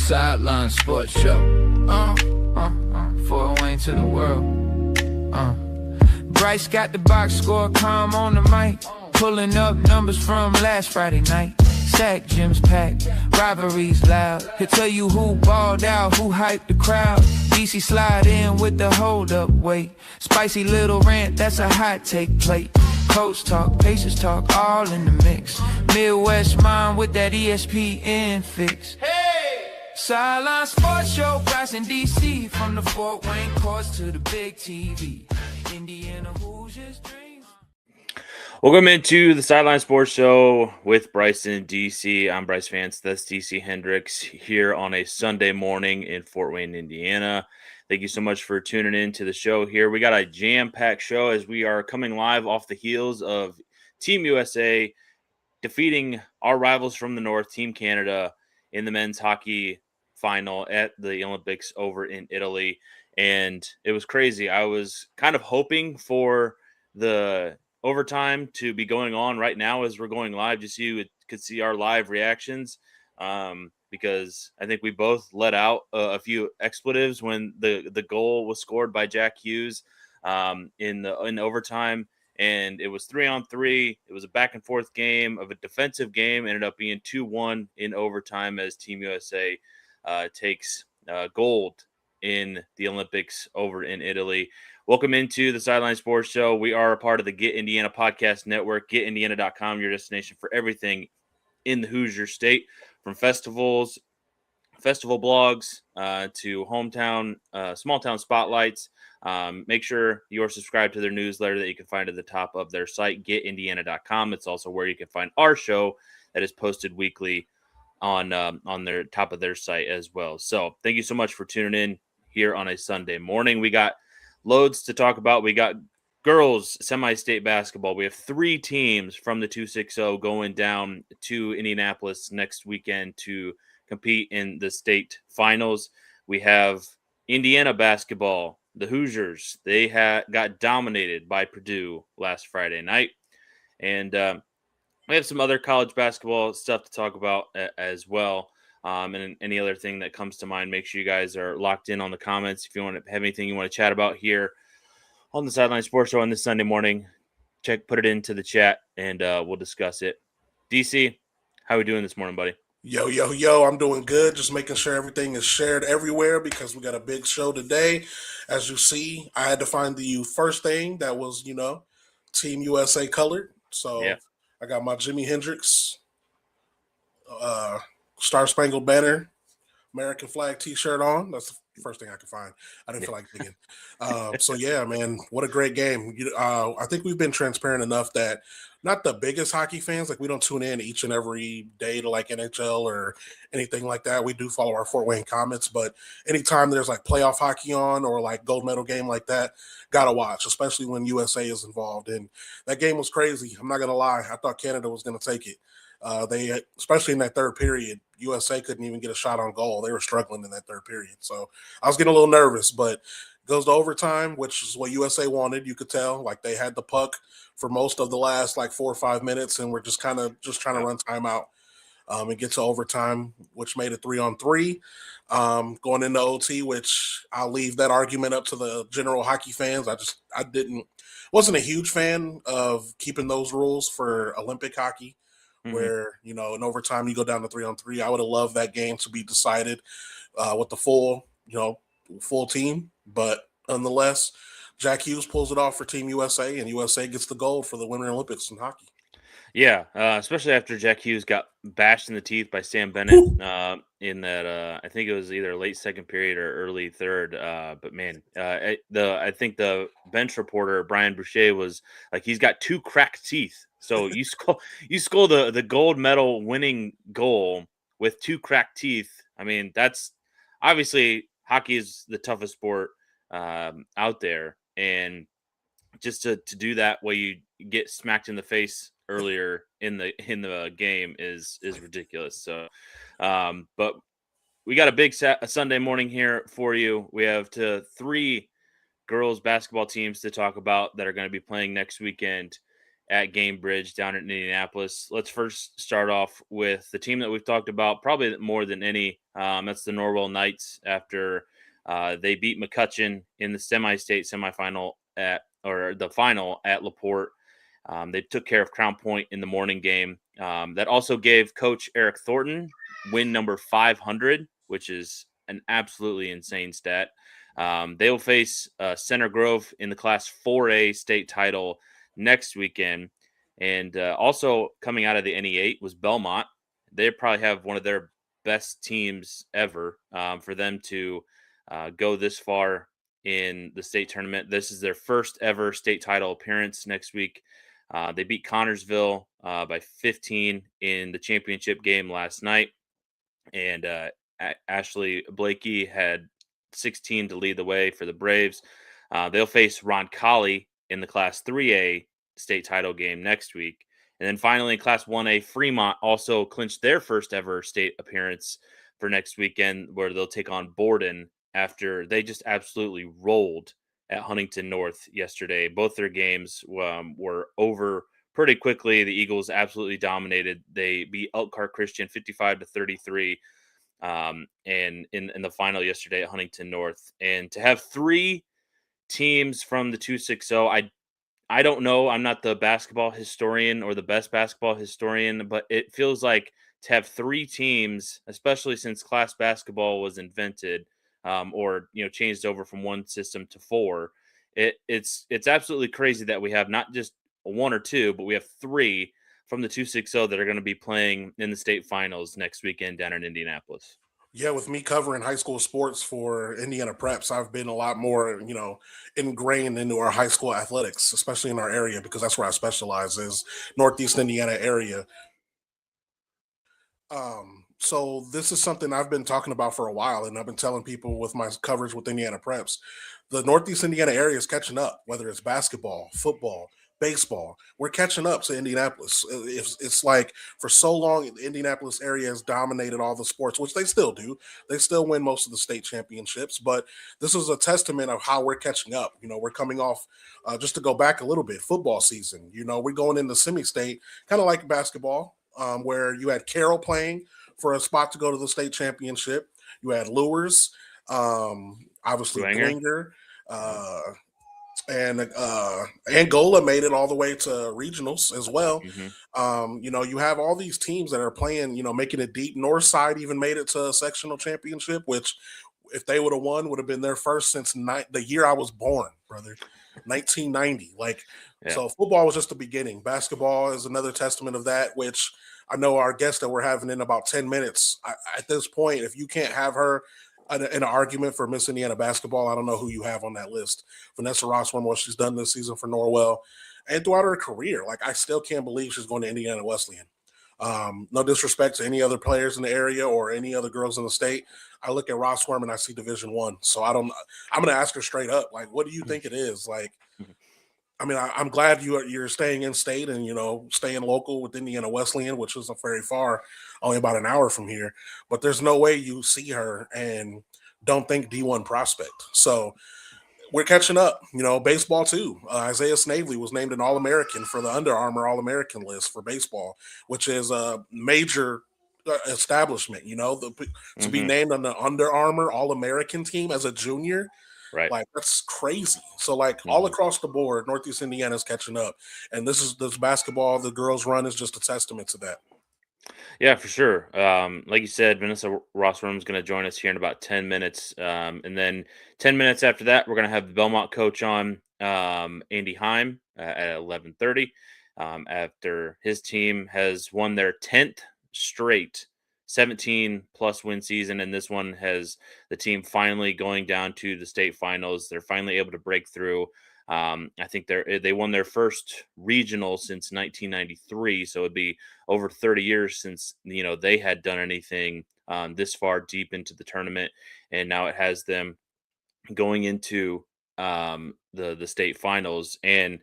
Sideline Sports Show. Fort Wayne to the world. Brice got the box score, calm on the mic. Pulling up numbers from last Friday night. Sack gyms packed, rivalries loud. He'll tell you who balled out, who hyped the crowd. DC slide in with the hold up weight. Spicy little rant, that's a hot take plate. Coach talk, Pacers talk, all in the mix. Midwest mind with that ESPN fix. Hey! Sideline Sports Show, Brice and DC. From the Fort Wayne courts to the big TV. Indiana Hoosiers dreams. Welcome into the Sideline Sports Show with Brice and DC. I'm Brice Vance. That's DC Hendricks here on a Sunday morning in Fort Wayne, Indiana. Thank you so much for tuning in to the show here. We got a jam-packed show as we are coming live off the heels of Team USA defeating our rivals from the North, Team Canada, in the men's hockey final at the Olympics over in Italy. And it was crazy. I was kind of hoping for the overtime to be going on right now as we're going live, just so you could see our live reactions, because I think we both let out a few expletives when the goal was scored by Jack Hughes in overtime, and it was 3-on-3. It was a back and forth game of a defensive game. Ended up being 2-1 in overtime as Team USA takes gold in the Olympics over in Italy. Welcome into the Sideline Sports Show. We are a part of the Get Indiana Podcast Network, getindiana.com, your destination for everything in the Hoosier State, from festivals, festival blogs, to hometown, small town spotlights. Make sure you are subscribed to their newsletter that you can find at the top of their site, getindiana.com. It's also where you can find our show that is posted weekly on their top of their site as well. So thank you so much for tuning in here on a Sunday morning. We got loads to talk about. We got girls semi-state basketball. We have 3 teams from the 260 going down to Indianapolis next weekend to compete in the state finals. We have Indiana basketball. The Hoosiers, they got dominated by Purdue last Friday night. And we have some other college basketball stuff to talk about as well. And any other thing that comes to mind, make sure you guys are locked in on the comments. If you want to have anything you want to chat about here on the Sideline Sports Show on this Sunday morning, put it into the chat, and we'll discuss it. DC, how are we doing this morning, buddy? Yo, I'm doing good. Just making sure everything is shared everywhere because we got a big show today. As you see, I had to find the first thing that was, Team USA colored. So yeah. I got my Jimi Hendrix Star Spangled Banner American flag t-shirt on. That's the first thing I could find. I didn't feel like digging. So yeah, man, what a great game. I think we've been transparent enough that not the biggest hockey fans, like we don't tune in each and every day to like NHL or anything like that. We do follow our Fort Wayne Comets, but anytime there's like playoff hockey on or like gold medal game like that, gotta watch, especially when USA is involved. And that game was crazy. I'm not gonna lie. I thought Canada was gonna take it. They, especially in that third period, USA couldn't even get a shot on goal. They were struggling in that third period. So I was getting a little nervous, but goes to overtime, which is what USA wanted. You could tell, like they had the puck for most of the last like 4 or 5 minutes, and we're just trying to run timeout and get to overtime, which made it 3-on-3. Going into OT, which I'll leave that argument up to the general hockey fans. Wasn't a huge fan of keeping those rules for Olympic hockey. Mm-hmm. Where, in overtime you go down to 3-on-3. I would have loved that game to be decided with the full team. But nonetheless, Jack Hughes pulls it off for Team USA, and USA gets the gold for the Winter Olympics in hockey. Yeah, especially after Jack Hughes got bashed in the teeth by Sam Bennett in that, I think it was either late second period or early third. But man, I think the bench reporter, Brian Boucher, was like, he's got 2 cracked teeth. So you score the gold medal winning goal with 2 cracked teeth. I mean, that's obviously hockey is the toughest sport out there, and just to do that while you get smacked in the face earlier in the game is ridiculous. So, but we got a big Sunday morning here for you. We have 3 girls basketball teams to talk about that are going to be playing next weekend. at Gamebridge down in Indianapolis. Let's first start off with the team that we've talked about probably more than any. That's the Norwell Knights after they beat McCutcheon in the semi-state semifinal or the final at LaPorte. They took care of Crown Point in the morning game. That also gave Coach Eric Thornton win number 500, which is an absolutely insane stat. They will face Center Grove in the Class 4A state title next weekend. And also coming out of the NE8 was Bellmont. They probably have one of their best teams ever for them to go this far in the state tournament. This is their first ever state title appearance next week. They beat Connorsville by 15 in the championship game last night. And Ashley Blakey had 16 to lead the way for the Braves. They'll face Ron Colley in the Class 3A state title game next week. And then finally, in Class 1A, Fremont also clinched their first ever state appearance for next weekend, where they'll take on Borden after they just absolutely rolled at Huntington North yesterday. Both their games were over pretty quickly. The Eagles absolutely dominated. They beat Elkhart Christian 55-33 and in the final yesterday at Huntington North. And to have three teams from the 260, I don't know. I'm not the basketball historian or the best basketball historian, but it feels like to have three teams, especially since class basketball was invented or changed over from one system to four. It's absolutely crazy that we have not just one or two, but we have three from the 260 that are going to be playing in the state finals next weekend down in Indianapolis. Yeah, with me covering high school sports for Indiana Preps, I've been a lot more, ingrained into our high school athletics, especially in our area, because that's where I specialize is Northeast Indiana area. So this is something I've been talking about for a while, and I've been telling people with my coverage with Indiana Preps, the Northeast Indiana area is catching up, whether it's basketball, football, baseball. We're catching up to Indianapolis. It's like for so long, the Indianapolis area has dominated all the sports, which they still do. They still win most of the state championships, but this is a testament of how we're catching up. We're coming off, just to go back a little bit, football season. We're going into semi-state, kind of like basketball, where you had Carroll playing for a spot to go to the state championship. You had Lures, obviously Glinger, and Angola made it all the way to regionals as well. You have all these teams that are playing, making it deep. Northside even made it to a sectional championship, which if they would have won, would have been their first since the year I was born, brother, 1990. So football was just the beginning. Basketball is another testament of that, which I know our guest that we're having in about 10 minutes. At this point, if you can't have her in an argument for Miss Indiana basketball, I don't know who you have on that list. Vanessa Rossworm, what she's done this season for Norwell and throughout her career. I still can't believe she's going to Indiana Wesleyan. No disrespect to any other players in the area or any other girls in the state. I look at Rossworm and I see Division I. So I'm going to ask her straight up, what do you think it is? I'm glad you're staying in state and, staying local with Indiana Wesleyan, which isn't very far, only about an hour from here. But there's no way you see her and don't think D1 prospect. So we're catching up, baseball too. Isaiah Snavely was named an All-American for the Under Armour All-American list for baseball, which is a major establishment, to be named on the Under Armour All-American team as a junior. Right. That's crazy. So all across the board, Northeast Indiana is catching up. And this basketball, the girls run is just a testament to that. Yeah, for sure. Like you said, Vanessa Rossworm is going to join us here in about 10 minutes. And then 10 minutes after that, we're going to have the Bellmont coach on, Andy Heim, at 11:30. After his team has won their 10th straight 17-plus win season, and this one has the team finally going down to the state finals. They're finally able to break through. I think they won their first regional since 1993, so it'd be over 30 years since they had done anything this far deep into the tournament, and now it has them going into the state finals. And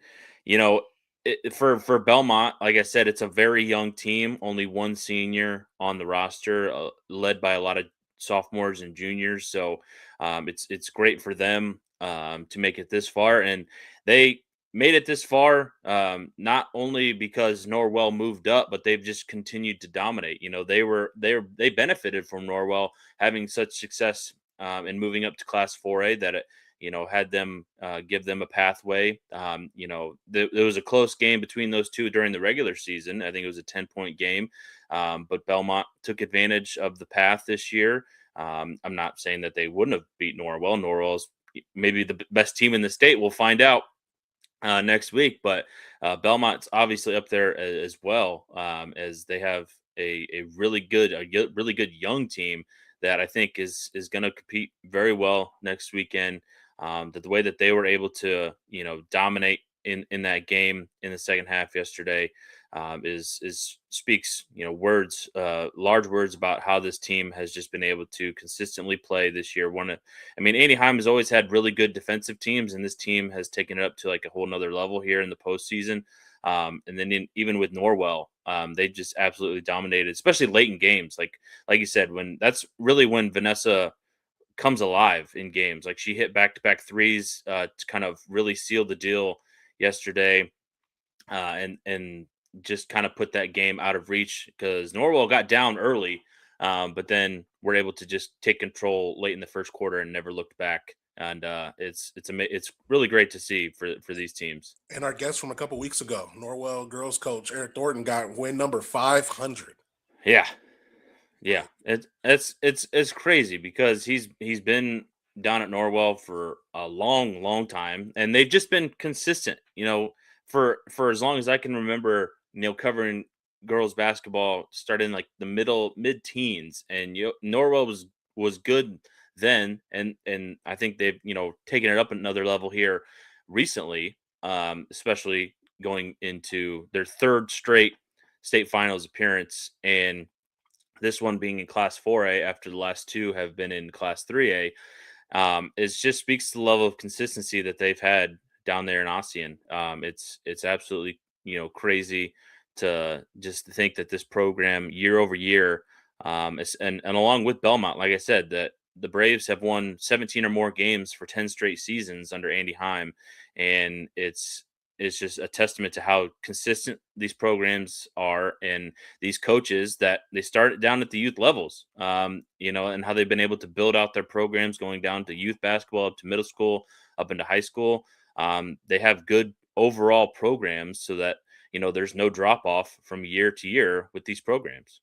for Bellmont, like I said, it's a very young team, only one senior on the roster, led by a lot of sophomores and juniors. So it's great for them to make it this far. And they made it this far, not only because Norwell moved up, but they've just continued to dominate. They benefited from Norwell having such success in moving up to Class 4A that it, had them give them a pathway. There was a close game between those two during the regular season. I think it was a 10-point game, but Bellmont took advantage of the path this year. I'm not saying that they wouldn't have beat Norwell. Norwell's maybe the best team in the state. We'll find out next week, but Bellmont's obviously up there as well, as they have a really good young team that I think is going to compete very well next weekend. That the way that they were able to dominate in that game in the second half yesterday is speaks words, large words about how this team has just been able to consistently play this year. Andy Heim has always had really good defensive teams, and this team has taken it up to like a whole nother level here in the postseason. And then even with Norwell, they just absolutely dominated, especially late in games. Like you said, that's really when Vanessa comes alive in games. Like she hit back-to-back threes to kind of really seal the deal yesterday, and just kind of put that game out of reach because Norwell got down early, but then we're able to just take control late in the first quarter and never looked back. And it's really great to see for these teams. And our guest from a couple weeks ago, Norwell girls coach Eric Thornton, got win number 500. Yeah, it's crazy because he's been down at Norwell for a long time, and they've just been consistent. For as long as I can remember, covering girls basketball, starting like the mid-teens, and Norwell was good then, and I think they've taken it up another level here recently, especially going into their third straight state finals appearance, and this one being in Class 4A after the last two have been in Class 3A. It just speaks to the level of consistency that they've had down there in Ossian. It's absolutely crazy to just think that this program year over year, and along with Bellmont, like I said, that the Braves have won 17 or more games for 10 straight seasons under Andy Heim, and it's just a testament to how consistent these programs are and these coaches that they start down at the youth levels, and how they've been able to build out their programs going down to youth basketball, up to middle school, up into high school. They have good overall programs so that, there's no drop off from year to year with these programs.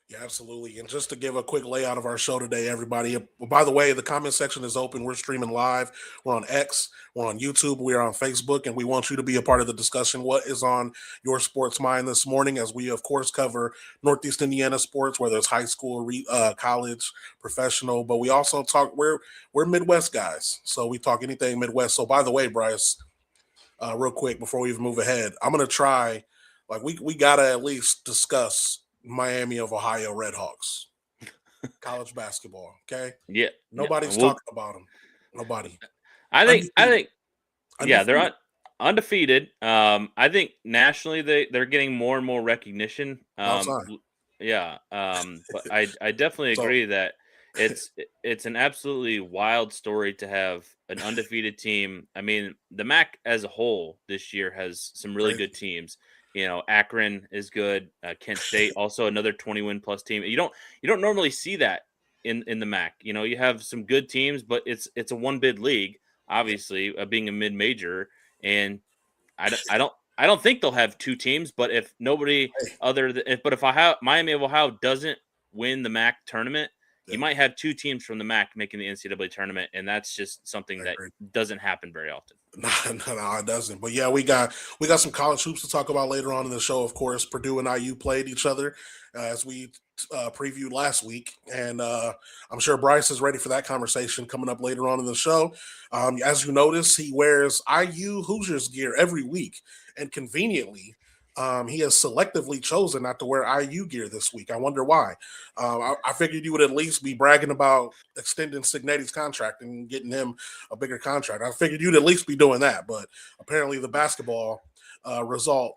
Yeah, absolutely. And just to give a quick layout of our show today, everybody, by the way, the comment section is open. We're streaming live. We're on X, we're on YouTube, we're on Facebook, and we want you to be a part of the discussion. What is on your sports mind this morning? As we, of course, cover Northeast Indiana sports, whether it's high school, college, professional, but we also talk, we're Midwest guys. So we talk anything Midwest. So by the way, Brice, real quick, before we even move ahead, I'm going to try, we got to at least discuss Miami of Ohio Redhawks, college basketball. Okay. Yeah. Nobody's talking about them. Nobody. I think, yeah, they're undefeated. I think nationally they're getting more and more recognition. Yeah. But I definitely agree that it's an absolutely wild story to have an undefeated team. I mean, the MAC as a whole this year has some really good teams. Akron is good. Kent State also another 20-win plus team. You don't normally see that in the MAC. You have some good teams, but it's a one bid league, obviously, being a mid major, and I don't think they'll have two teams. But if nobody if Miami of Ohio doesn't win the MAC tournament, you might have two teams from the MAC making the NCAA tournament, and that's just something that doesn't happen very often. No, it doesn't. But yeah, we got some college hoops to talk about later on in the show. Of course, Purdue and IU played each other as we previewed last week, and I'm sure Brice is ready for that conversation coming up later on in the show. As you notice, he wears IU Hoosiers gear every week, and conveniently, he has selectively chosen not to wear IU gear this week. I wonder why. I figured you would at least be bragging about extending Signetti's contract and getting him a bigger contract. I figured you'd at least be doing that, but apparently the basketball result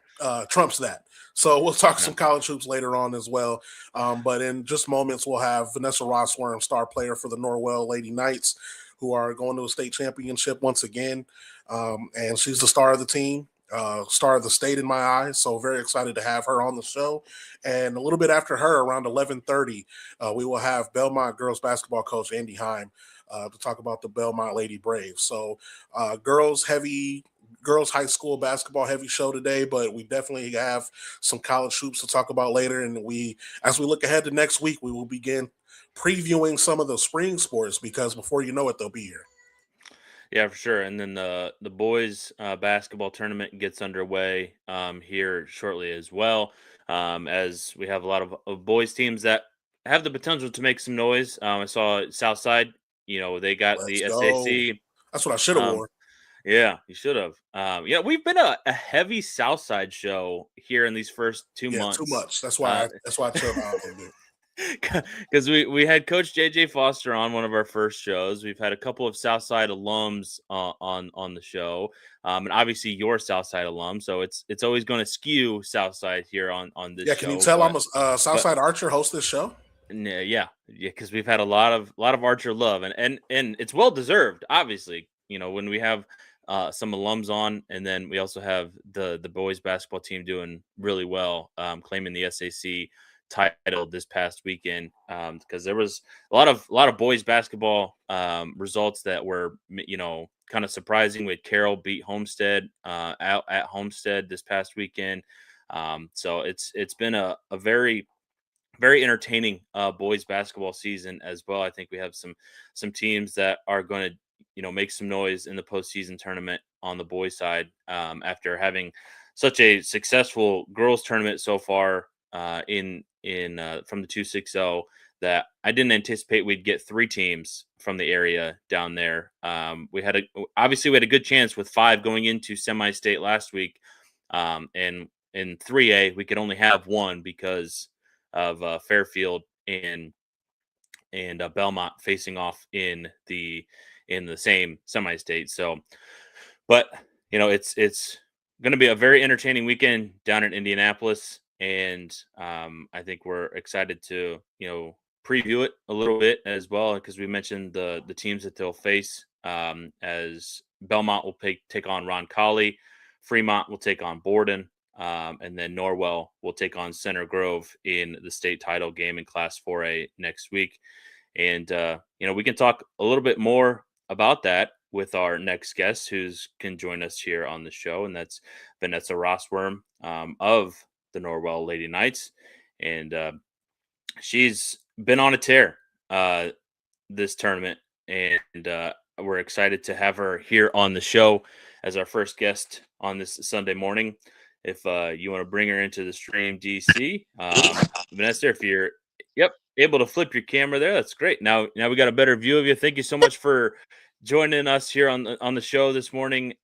trumps that. So we'll talk some college hoops later on as well. But in just moments, we'll have Vanessa Rossworm, star player for the Norwell Lady Knights, who are going to a state championship once again. and she's the star of the team. Star of the state in my eyes, so very excited to have her on the show. And a little bit after her, around 11:30, we will have Bellmont girls basketball coach Andy Heim to talk about the Bellmont Lady Braves. So girls high school basketball heavy show today, but we definitely have some college hoops to talk about later. And as we look ahead to next week, we will begin previewing some of the spring sports because before you know it, they'll be here. Yeah, for sure. And then the boys basketball tournament gets underway here shortly as well, as we have a lot of boys teams that have the potential to make some noise. I saw Southside, they got Let's the go. SAC. That's what I should have Um, worn. yeah, you should have. We've been a heavy Southside show here in these first 2 Yeah, too months. much. That's why I chilled out a little bit. Because we had Coach JJ Foster on one of our first shows. We've had a couple of Southside alums on the show, and obviously you're Southside alum, so it's always going to skew Southside here on this Yeah, show. can you tell I'm a Southside Archer host this show? Yeah, because we've had a lot of Archer love, and it's well deserved. Obviously, when we have some alums on, and then we also have the boys basketball team doing really well, claiming the SAC title this past weekend, because there was a lot of boys basketball results that were kind of surprising. We had Carroll beat Homestead out at Homestead this past weekend, so it's been a very very entertaining boys basketball season as well. I think we have some teams that are going to make some noise in the postseason tournament on the boys side, after having such a successful girls tournament so far in from the 260, that I didn't anticipate we'd get 3 teams from the area down there. We had a good chance with 5 going into semi-state last week, and in 3A we could only have 1 because of Fairfield and Bellmont facing off in the same semi-state. So, but it's going to be a very entertaining weekend down in Indianapolis, and I think we're excited to preview it a little bit as well, because we mentioned the teams that they'll face, as Bellmont will take on Ron Colley, Fremont will take on Borden, and then Norwell will take on Center Grove in the state title game in Class 4A next week. And we can talk a little bit more about that with our next guest, who's can join us here on the show, and that's Vanessa Rossworm of the Norwell Lady Knights, and she's been on a tear this tournament, and we're excited to have her here on the show as our first guest on this Sunday morning. If you want to bring her into the stream, DC, Vanessa, if you're able to flip your camera there, that's great. Now we got a better view of you. Thank you so much for joining us here on the show this morning.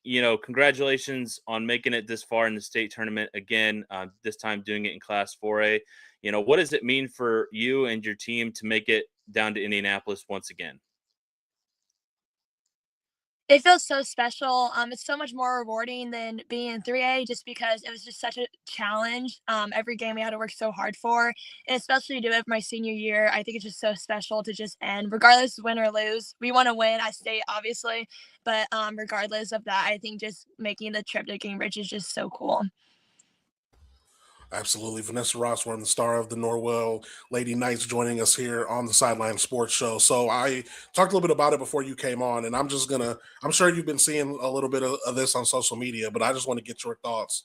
Congratulations on making it this far in the state tournament again. This time doing it in Class 4A. What does it mean for you and your team to make it down to Indianapolis once again? It feels so special. It's so much more rewarding than being in 3A, just because it was just such a challenge. Every game we had to work so hard for, and especially to do it for my senior year. I think it's just so special to just end, regardless of win or lose. We want to win at state, obviously, but regardless of that, I think just making the trip to Cambridge is just so cool. Absolutely. Vanessa Rossworm, the star of the Norwell Lady Knights, joining us here on the Sideline Sports Show. So I talked a little bit about it before you came on, and I'm sure you've been seeing a little bit of this on social media, but I just want to get your thoughts,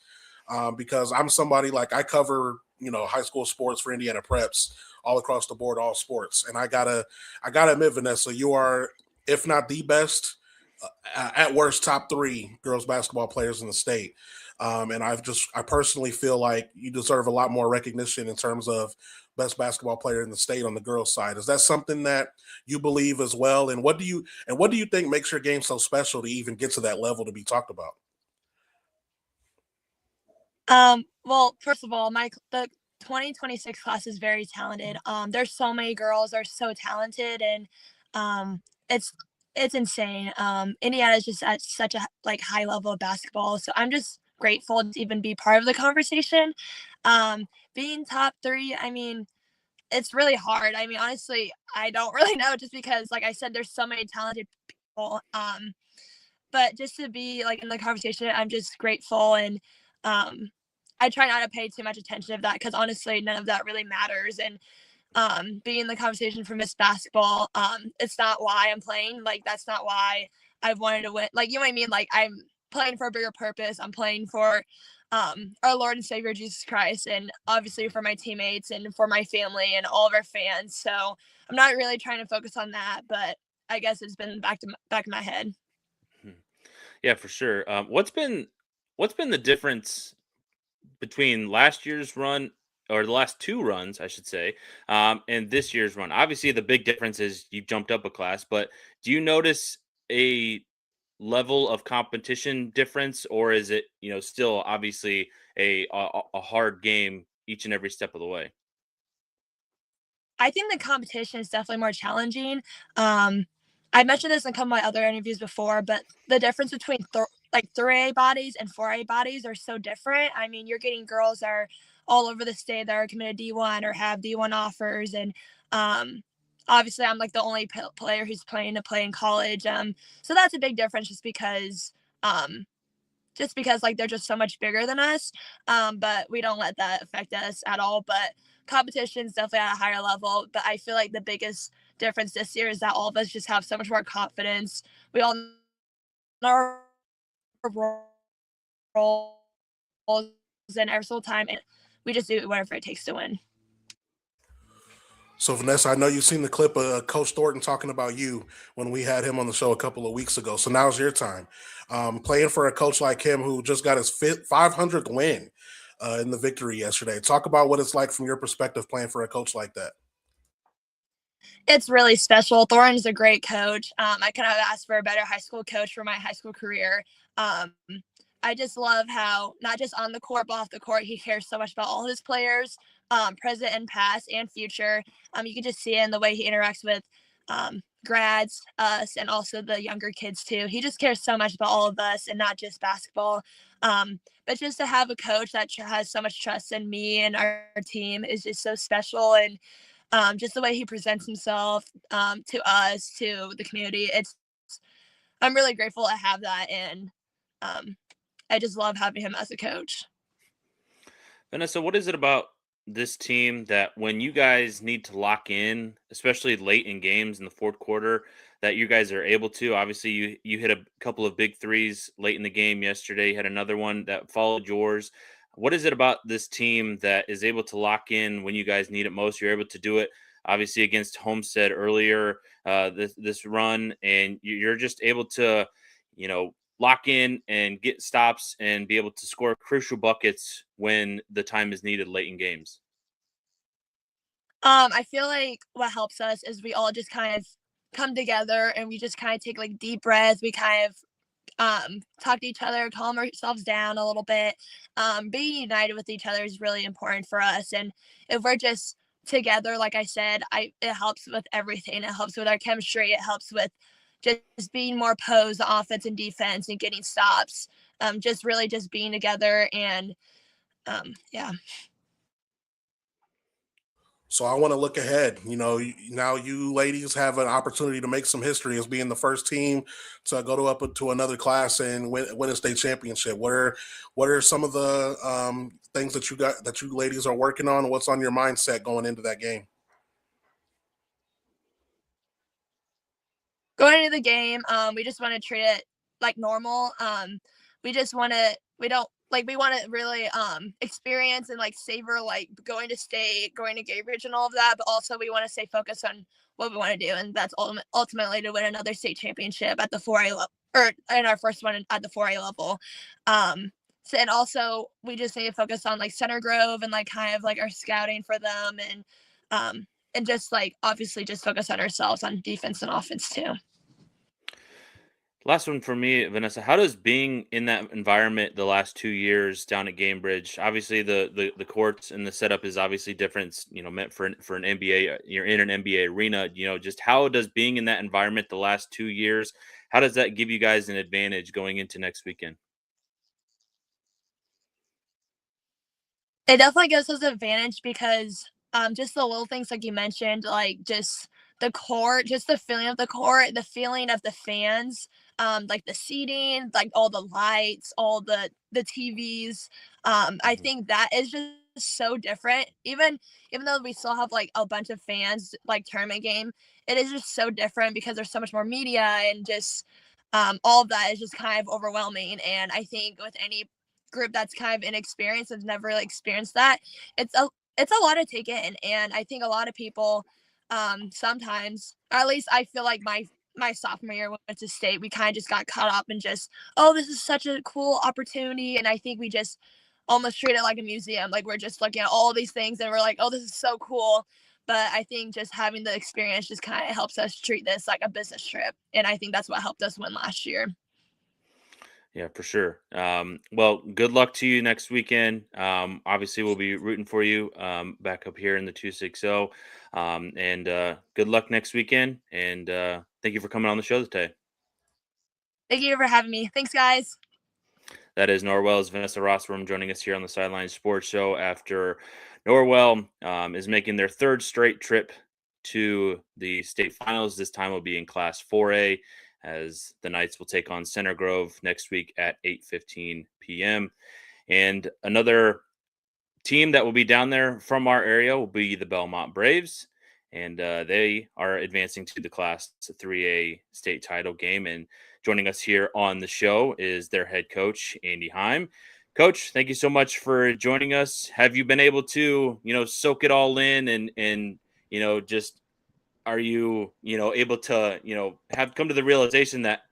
because I'm somebody, like, I cover, high school sports for Indiana Preps all across the board, all sports. And I gotta admit, Vanessa, you are, if not the best, at worst, top 3 girls basketball players in the state. And I personally feel like you deserve a lot more recognition in terms of best basketball player in the state on the girls' side. Is that something that you believe as well? And what do you think makes your game so special to even get to that level to be talked about? Well, first of all, the 2026 class is very talented. There's so many girls are so talented, and it's insane. Indiana is just at such a high level of basketball, so I'm just grateful to even be part of the conversation. Being top 3, I mean, it's really hard. I mean, honestly, I don't really know, just because, like I said, there's so many talented people. but just to be like in the conversation, I'm just grateful, and I try not to pay too much attention to that because honestly, none of that really matters. And being in the conversation for Miss Basketball, it's not why I'm playing. Like that's not why I've wanted to win. Like you know what I mean? Like I'm playing for a bigger purpose. I'm playing for our Lord and Savior Jesus Christ, and obviously for my teammates and for my family and all of our fans. So I'm not really trying to focus on that, but I guess it's been back of my head. Yeah, for sure. What's been the difference between last year's run, or the last two runs, I should say, and this year's run? Obviously, the big difference is you jumped up a class, but do you notice a level of competition difference, or is it still obviously a hard game each and every step of the way? I think the competition is definitely more challenging. I mentioned this in a couple of my other interviews before, but the difference between like 3A bodies and 4A bodies are so different. I mean, you're getting girls that are all over the state that are committed to D1 or have D1 offers, and obviously, I'm like the only player who's planning to play in college. So that's a big difference, just because like they're just so much bigger than us. But we don't let that affect us at all. But competition is definitely at a higher level. But I feel like the biggest difference this year is that all of us just have so much more confidence. We all know our roles and every single time, and we just do whatever it takes to win. So Vanessa, I know you've seen the clip of Coach Thornton talking about you when we had him on the show a couple of weeks ago. So now's your time. Playing for a coach like him who just got his 500th win in the victory yesterday. Talk about what it's like from your perspective playing for a coach like that. It's really special. Thornton's a great coach. I could have asked for a better high school coach for my high school career. I just love how, not just on the court, but off the court, he cares so much about all his players, present and past and future. You can just see it in the way he interacts with grads, us, and also the younger kids too. He just cares so much about all of us and not just basketball. But just to have a coach that has so much trust in me and our team is just so special. And just the way he presents himself to us, to the community, I'm really grateful to have that. And I just love having him as a coach. Vanessa, what is it about this team that when you guys need to lock in, especially late in games in the fourth quarter, that you guys are able to? Obviously, you hit a couple of big threes late in the game yesterday. You had another one that followed yours. What is it about this team that is able to lock in when you guys need it most? You're able to do it, obviously, against Homestead earlier this run, and you're just able to, lock in and get stops and be able to score crucial buckets when the time is needed late in games. I feel like what helps us is we all just kind of come together and we just kind of take like deep breaths. We kind of talk to each other, calm ourselves down a little bit. Being united with each other is really important for us. And if we're just together, like I said, it helps with everything. It helps with our chemistry. It helps with just being more posed offense and defense and getting stops. Just really just being together and yeah. So I want to look ahead. Now you ladies have an opportunity to make some history as being the first team to go up to another class and win a state championship. What are some of the things that you ladies are working on? What's on your mindset going into that game? Going into the game, we just want to treat it like normal. We just want to, we want to really experience and like savor like going to state, going to Gaybridge and all of that, but also we want to stay focused on what we want to do, and that's ultimately to win another state championship at the 4A level, or in our first one at the 4A level. So, and also we just need to focus on like Center Grove and like kind of like our scouting for them, and just like obviously just focus on ourselves on defense and offense too. Last one for me, Vanessa. How does being in that environment the last 2 years down at Gamebridge, obviously the courts and the setup is obviously different, meant for an NBA, you're in an NBA arena, just how does being in that environment the last 2 years, how does that give you guys an advantage going into next weekend? It definitely gives us an advantage because just the little things like you mentioned, like just the court, just the feeling of the court, the feeling of the fans, like the seating, like all the lights, all the TVs. I think that is just so different. Even though we still have like a bunch of fans like tournament game, it is just so different because there's so much more media and just all of that is just kind of overwhelming. And I think with any group that's kind of inexperienced and never really experienced that, it's a lot to take in. And I think a lot of people sometimes, or at least I feel like my sophomore year went to state, we kind of just got caught up in just, oh, this is such a cool opportunity. And I think we just almost treat it like a museum. Like we're just looking at all these things and we're like, oh, this is so cool. But I think just having the experience just kind of helps us treat this like a business trip. And I think that's what helped us win last year. Yeah, for sure. Well, good luck to you next weekend. Obviously, we'll be rooting for you back up here in the 260. And good luck next weekend. And thank you for coming on the show today. Thank you for having me. Thanks, guys. That is Norwell's Vanessa Rossworm joining us here on the Sideline Sports Show after Norwell is making their third straight trip to the state finals. This time will be in Class 4A, as the Knights will take on Center Grove next week at 8:15 p.m. And another team that will be down there from our area will be the Bellmont Braves, and they are advancing to the Class 3A state title game. And joining us here on the show is their head coach, Andy Heim. Coach, thank you so much for joining us. Have you been able to, soak it all in and just are you, able to, have come to the realization that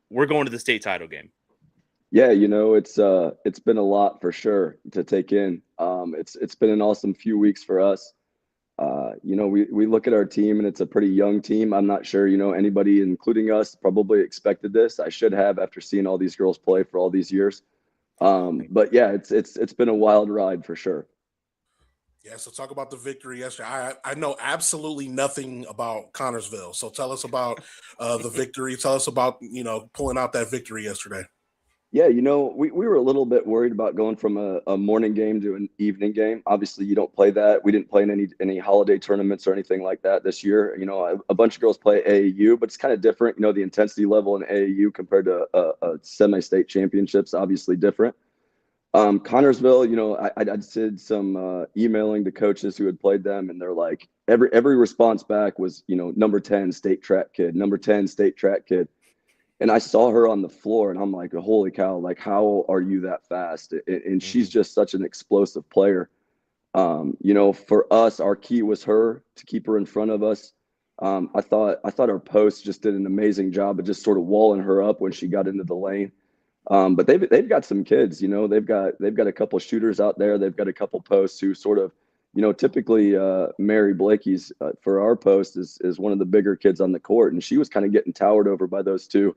we're going to the state title game? Yeah, it's been a lot for sure to take in. It's been an awesome few weeks for us. We look at our team and it's a pretty young team. I'm not sure, anybody, including us, probably expected this. I should have after seeing all these girls play for all these years. But yeah, it's been a wild ride for sure. Yeah, so talk about the victory yesterday. I know absolutely nothing about Connorsville. So tell us about the victory. Tell us about, pulling out that victory yesterday. Yeah, we were a little bit worried about going from a morning game to an evening game. Obviously, you don't play that. We didn't play in any holiday tournaments or anything like that this year. A bunch of girls play AAU, but it's kind of different. The intensity level in AAU compared to a semi-state championships, obviously different. Connorsville, I did some emailing to coaches who had played them, and they're like, every response back was, number 10 state track kid, number 10 state track kid. And I saw her on the floor and I'm like, holy cow, like, how are you that fast? And she's just such an explosive player. For us, our key was her to keep her in front of us. I thought our post just did an amazing job of just sort of walling her up when she got into the lane. But they've got some kids, they've got a couple shooters out there. They've got a couple posts who sort of, typically Mary Blakey's for our post is one of the bigger kids on the court. And she was kind of getting towered over by those two.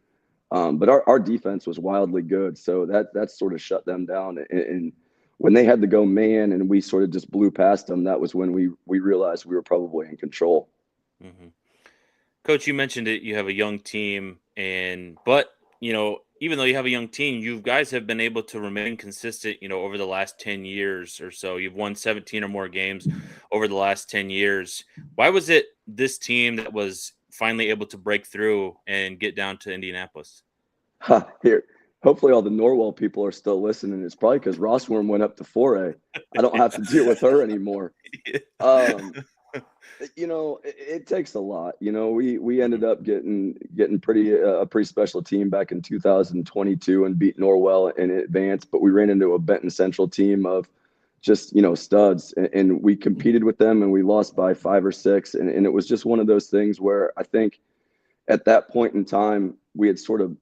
But our defense was wildly good. So that sort of shut them down. And when they had to go man and we sort of just blew past them, that was when we realized we were probably in control. Mm-hmm. Coach, you mentioned it. You have a young team, but even though you have a young team, you guys have been able to remain consistent, over the last 10 years or so. You've won 17 or more games over the last 10 years. Why was it this team that was finally able to break through and get down to Indianapolis? Here, hopefully all the Norwell people are still listening. It's probably because Rossworm went up to 4A. I don't have to deal with her anymore. It takes a lot. We ended up getting a pretty special team back in 2022 and beat Norwell in advance, but we ran into a Benton Central team of just, studs, and we competed with them and we lost by 5 or 6. And it was just one of those things where I think at that point in time, we had sort of,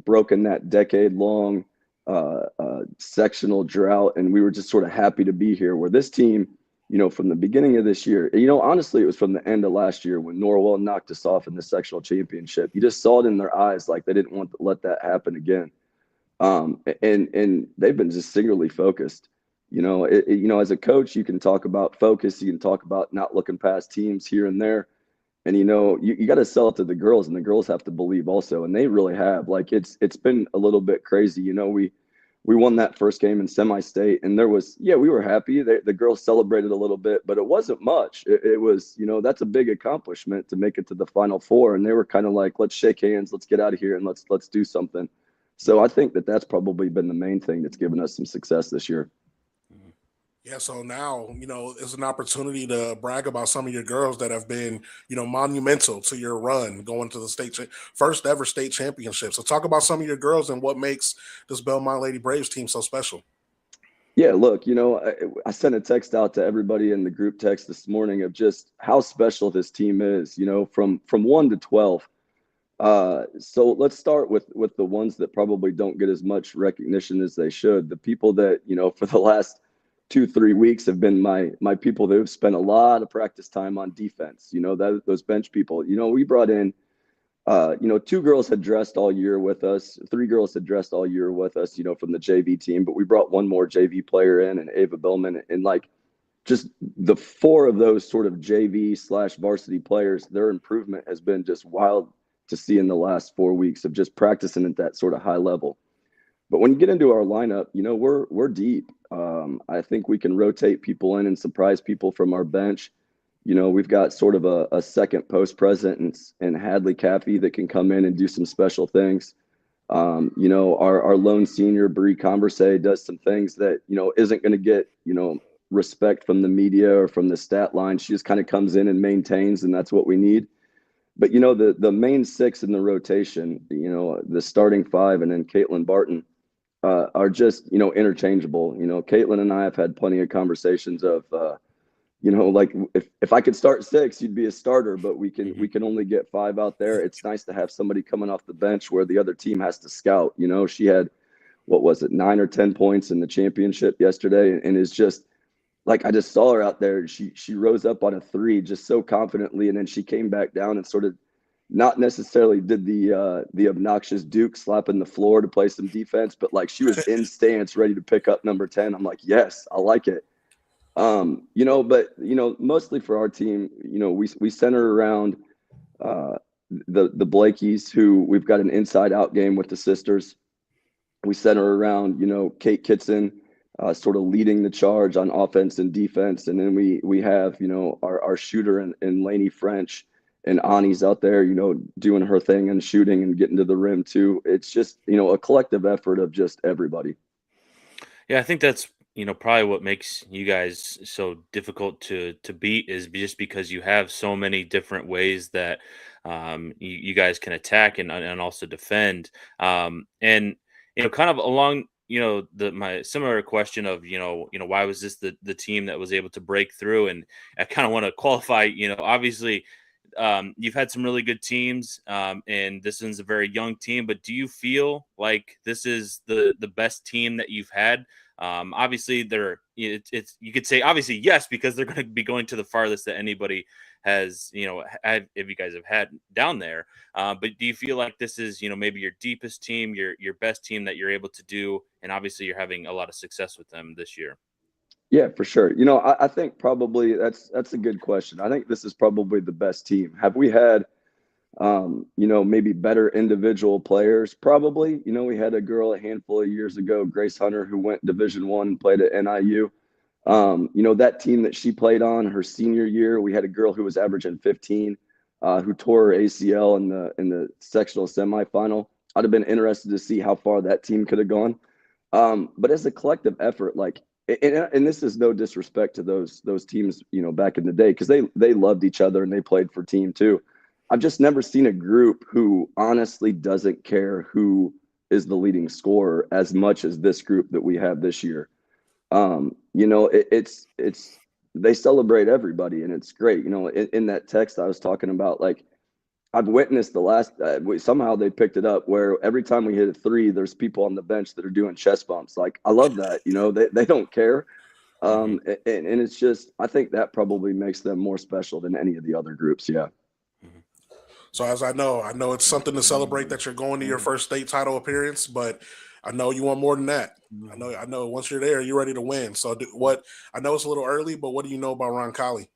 broken that decade-long sectional drought, and we were just sort of happy to be here. Where this team, from the beginning of this year, honestly, it was from the end of last year when Norwell knocked us off in the sectional championship. You just saw it in their eyes, like they didn't want to let that happen again. And they've been just singularly focused. As a coach, you can talk about focus, you can talk about not looking past teams here and there. And, you got to sell it to the girls, and the girls have to believe also. And they really have. Like, it's been a little bit crazy. we won that first game in semi-state, and there was, we were happy. The girls celebrated a little bit, but it wasn't much. It was, that's a big accomplishment to make it to the Final Four, and they were kind of like, let's shake hands, let's get out of here, and let's do something. So I think that's probably been the main thing that's given us some success this year. Yeah, so now, it's an opportunity to brag about some of your girls that have been, monumental to your run going to the first ever state championship. So talk about some of your girls and what makes this Bellmont Lady Braves team so special. Yeah, look, I sent a text out to everybody in the group text this morning of just how special this team is, from 1 to 12. So let's start with the ones that probably don't get as much recognition as they should. The people that, for the last 2-3 weeks have been my people that have spent a lot of practice time on defense. Those bench people. We brought in 2 girls had dressed all year with us, 3 girls had dressed all year with us, from the JV team, but we brought one more JV player in, and Ava Bellman, and like just the 4 of those sort of JV/varsity players, their improvement has been just wild to see in the last 4 weeks of just practicing at that sort of high level. But when you get into our lineup, we're deep. I think we can rotate people in and surprise people from our bench. We've got sort of a second post presence and Hadley Caffey that can come in and do some special things. Our lone senior, Brie Converse, does some things that, isn't going to get, respect from the media or from the stat line. She just kind of comes in and maintains, and that's what we need. But, the main 6 in the rotation, the starting 5 and then Caitlin Barton, are just, interchangeable. Caitlin and I have had plenty of conversations of, like if I could start 6, you'd be a starter, but we can only get 5 out there. It's nice to have somebody coming off the bench where the other team has to scout. She had, 9 or 10 points in the championship yesterday, and is just like, I just saw her out there. She rose up on a 3 just so confidently, and then she came back down and sort of not necessarily did the obnoxious Duke slapping the floor to play some defense, but like she was in stance ready to pick up number 10. I'm like, yes, I like it. But mostly for our team, we center around the Blakeys, who we've got an inside out game with the sisters. We center around, Kate Kitson, sort of leading the charge on offense and defense. And then we have, our shooter in Lainey French, and Ani's out there, doing her thing and shooting and getting to the rim too. It's just, a collective effort of just everybody. Yeah, I think that's, probably what makes you guys so difficult to beat is just because you have so many different ways that you guys can attack and also defend. And, kind of along, my similar question of, why was this the team that was able to break through? And I kind of want to qualify, obviously, you've had some really good teams, and this one's a very young team, but do you feel like this is the best team that you've had? Obviously it's you could say obviously yes, because they're going to be going to the farthest that anybody has, if you guys have had down there. But do you feel like this is, maybe your deepest team, your best team that you're able to do? And obviously you're having a lot of success with them this year. Yeah, for sure. I think probably that's a good question. I think this is probably the best team. Have we had, maybe better individual players? Probably. We had a girl a handful of years ago, Grace Hunter, who went Division I and played at NIU. That team that she played on her senior year, we had a girl who was averaging 15, who tore her ACL in the sectional semifinal. I'd have been interested to see how far that team could have gone. But as a collective effort, like, and this is no disrespect to those teams, back in the day, because they loved each other and they played for team too. I've just never seen a group who honestly doesn't care who is the leading scorer as much as this group that we have this year. It's they celebrate everybody, and it's great. In that text I was talking about, like, I've witnessed the last somehow they picked it up where every time we hit a 3, there's people on the bench that are doing chest bumps. Like, I love that. They don't care. And it's just, I think that probably makes them more special than any of the other groups. Yeah. So as I know it's something to celebrate that you're going to your first state title appearance, but I know you want more than that. I know once you're there, you're ready to win. So I know it's a little early, but what do you know about Roncalli?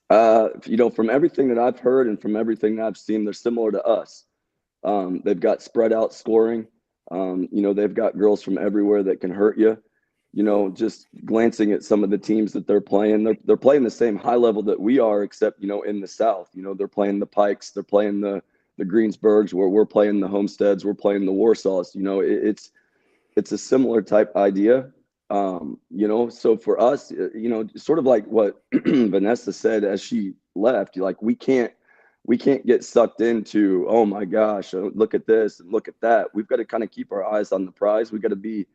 From everything that I've heard and from everything that I've seen, they're similar to us. They've got spread out scoring. They've got girls from everywhere that can hurt you. Just glancing at some of the teams that they're playing, they're playing the same high level that we are, except, in the South. They're playing the Pikes, they're playing the Greensburgs, where we're playing the Homesteads, we're playing the Warsaws. It's a similar type idea. So for us, sort of like what Vanessa said as she left, like we can't get sucked into, oh my gosh, look at this and look at that. We've got to kind of keep our eyes on the prize. We've got to be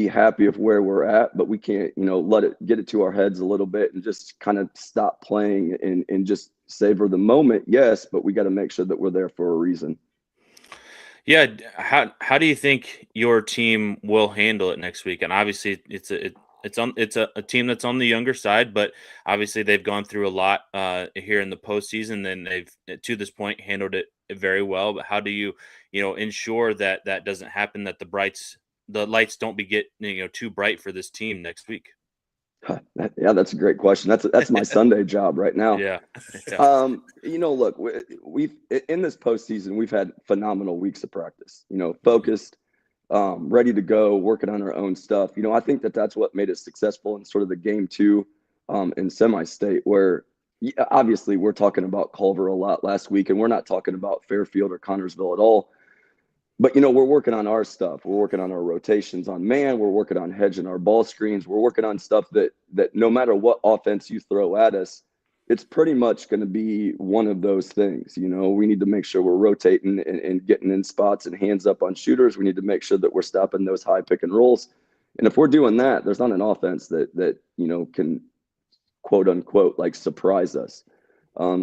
happy of where we're at, but we can't, let it get it to our heads a little bit and just kind of stop playing and just savor the moment. Yes, but we got to make sure that we're there for a reason. Yeah. How do you think your team will handle it next week? And obviously it's a team that's on the younger side, but obviously they've gone through a lot here in the postseason, and they've to this point handled it very well. But how do you, ensure that doesn't happen, that the lights don't be getting too bright for this team next week? Yeah, that's a great question. That's my Sunday job right now. Yeah. Look, we've in this postseason, we've had phenomenal weeks of practice, focused, ready to go, working on our own stuff. I think that's what made us successful in sort of the game 2 in semi-state, where obviously we're talking about Culver a lot last week, and we're not talking about Fairfield or Connorsville at all. But, we're working on our stuff. We're working on our rotations on man. We're working on hedging our ball screens. We're working on stuff that no matter what offense you throw at us, it's pretty much going to be one of those things. We need to make sure we're rotating and getting in spots and hands up on shooters. We need to make sure that we're stopping those high pick and rolls. And if we're doing that, there's not an offense that can, quote unquote, like surprise us.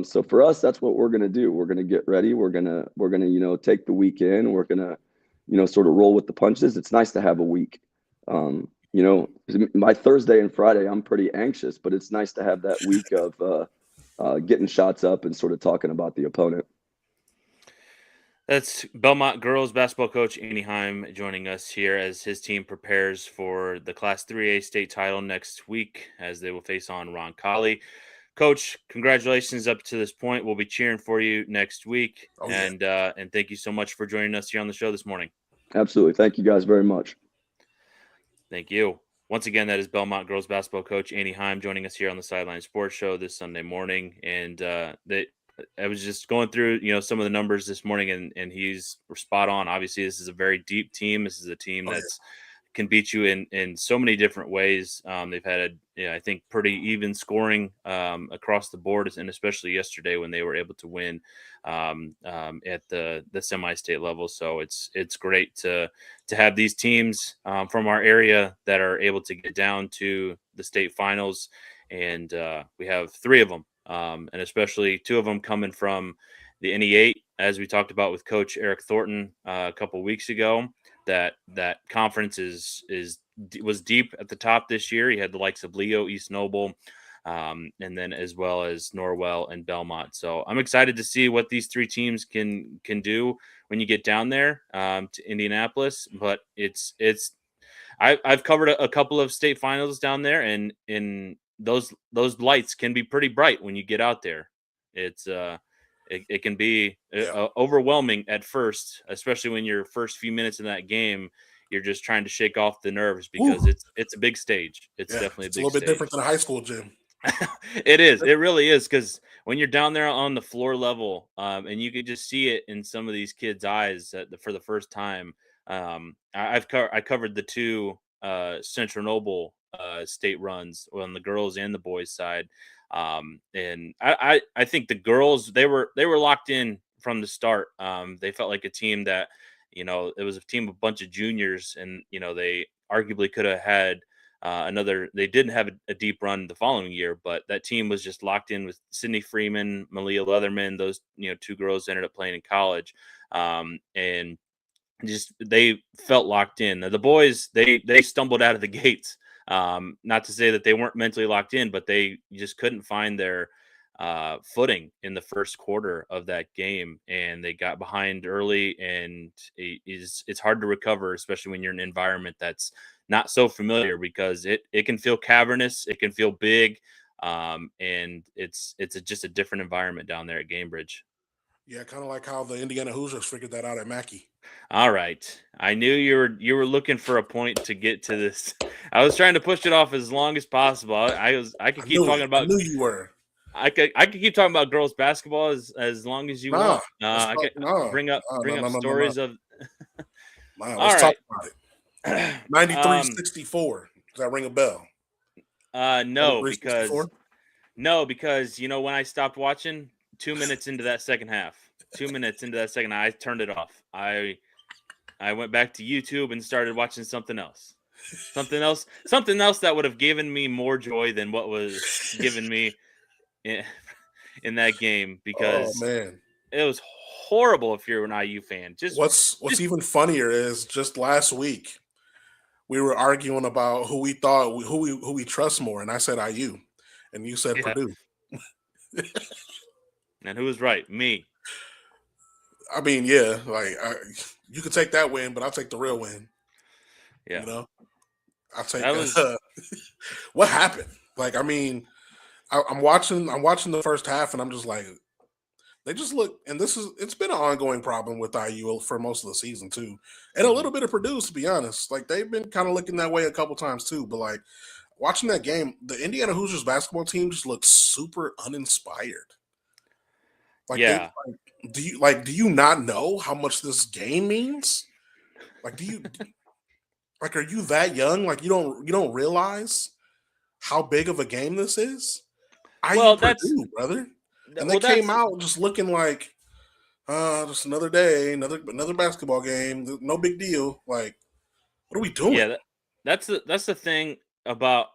So for us, that's what we're going to do. We're going to get ready. We're going to, take the weekend. We're going to, sort of roll with the punches. It's nice to have a week. My Thursday and Friday, I'm pretty anxious, but it's nice to have that week of getting shots up and sort of talking about the opponent. That's Bellmont girls basketball coach Andy Heim joining us here as his team prepares for the Class 3A state title next week, as they will face on Ron Colley. Coach, congratulations up to this point. We'll be cheering for you next week. And thank you so much for joining us here on the show this morning. Absolutely. Thank you guys very much. Thank you. Once again, that is Bellmont girls basketball coach Andy Heim joining us here on the Sideline Sports Show this Sunday morning. And I was just going through, some of the numbers this morning, and he's spot on. Obviously, this is a very deep team. This is a team can beat you in so many different ways. They've had I think pretty even scoring across the board, and especially yesterday when they were able to win at the semi-state level. So it's great to have these teams from our area that are able to get down to the state finals, and we have 3 of them, and especially 2 of them coming from the NE8, as we talked about with Coach Eric Thornton a couple weeks ago. That conference was deep at the top this year. He had the likes of Leo, East Noble, and then as well as Norwell and Bellmont. So I'm excited to see what these 3 teams can do when you get down there to Indianapolis. But I've covered a couple of state finals down there, and in those lights can be pretty bright when you get out there. It can be overwhelming at first, especially when your first few minutes in that game, you're just trying to shake off the nerves because it's a big stage. It's definitely a little bit different than a high school gym. It is. It really is, because when you're down there on the floor level, and you could just see it in some of these kids' eyes for the first time. I covered the 2 Central Noble state runs on the girls and the boys side. And I think the girls, they were locked in from the start. They felt like a team that, it was a team of a bunch of juniors, and, they arguably could have had they didn't have a deep run the following year, but that team was just locked in with Sydney Freeman, Malia Leatherman. Those, 2 girls ended up playing in college. And just, they felt locked in. The boys, they stumbled out of the gates. Not to say that they weren't mentally locked in, but they just couldn't find their footing in the first quarter of that game, and they got behind early, and it's hard to recover, especially when you're in an environment that's not so familiar, because it can feel cavernous, it can feel big, and it's just a different environment down there at Gamebridge. Yeah, kind of like how the Indiana Hoosiers figured that out at Mackey. All right. I knew you were looking for a point to get to this. I was trying to push it off as long as possible. I could keep talking about I knew you were. I could keep talking about girls basketball as long as you want. I could bring up stories of let's talk about it. 93-64. Does that ring a bell? No, because when I stopped watching 2 minutes into that second half, I turned it off. I went back to YouTube and started watching something else that would have given me more joy than what was given me in that game, because it was horrible if you're an IU fan. What's even funnier is just last week we were arguing about who we trust more, and I said IU, and you said Purdue. And who was right? Me. I mean, yeah, you could take that win, but I'll take the real win. Yeah, I'll take what happened. I mean, I'm watching the first half, and I'm just like, they just look, and it's been an ongoing problem with IU for most of the season too, and a little bit of Purdue, to be honest. They've been kind of looking that way a couple times too, but watching that game, the Indiana Hoosiers basketball team just looks super uninspired. Do you not know how much this game means? Are you that young? You don't realize how big of a game this is? Purdue, brother. And they came out just looking like just another day, another basketball game, no big deal. What are we doing? Yeah, that's the thing about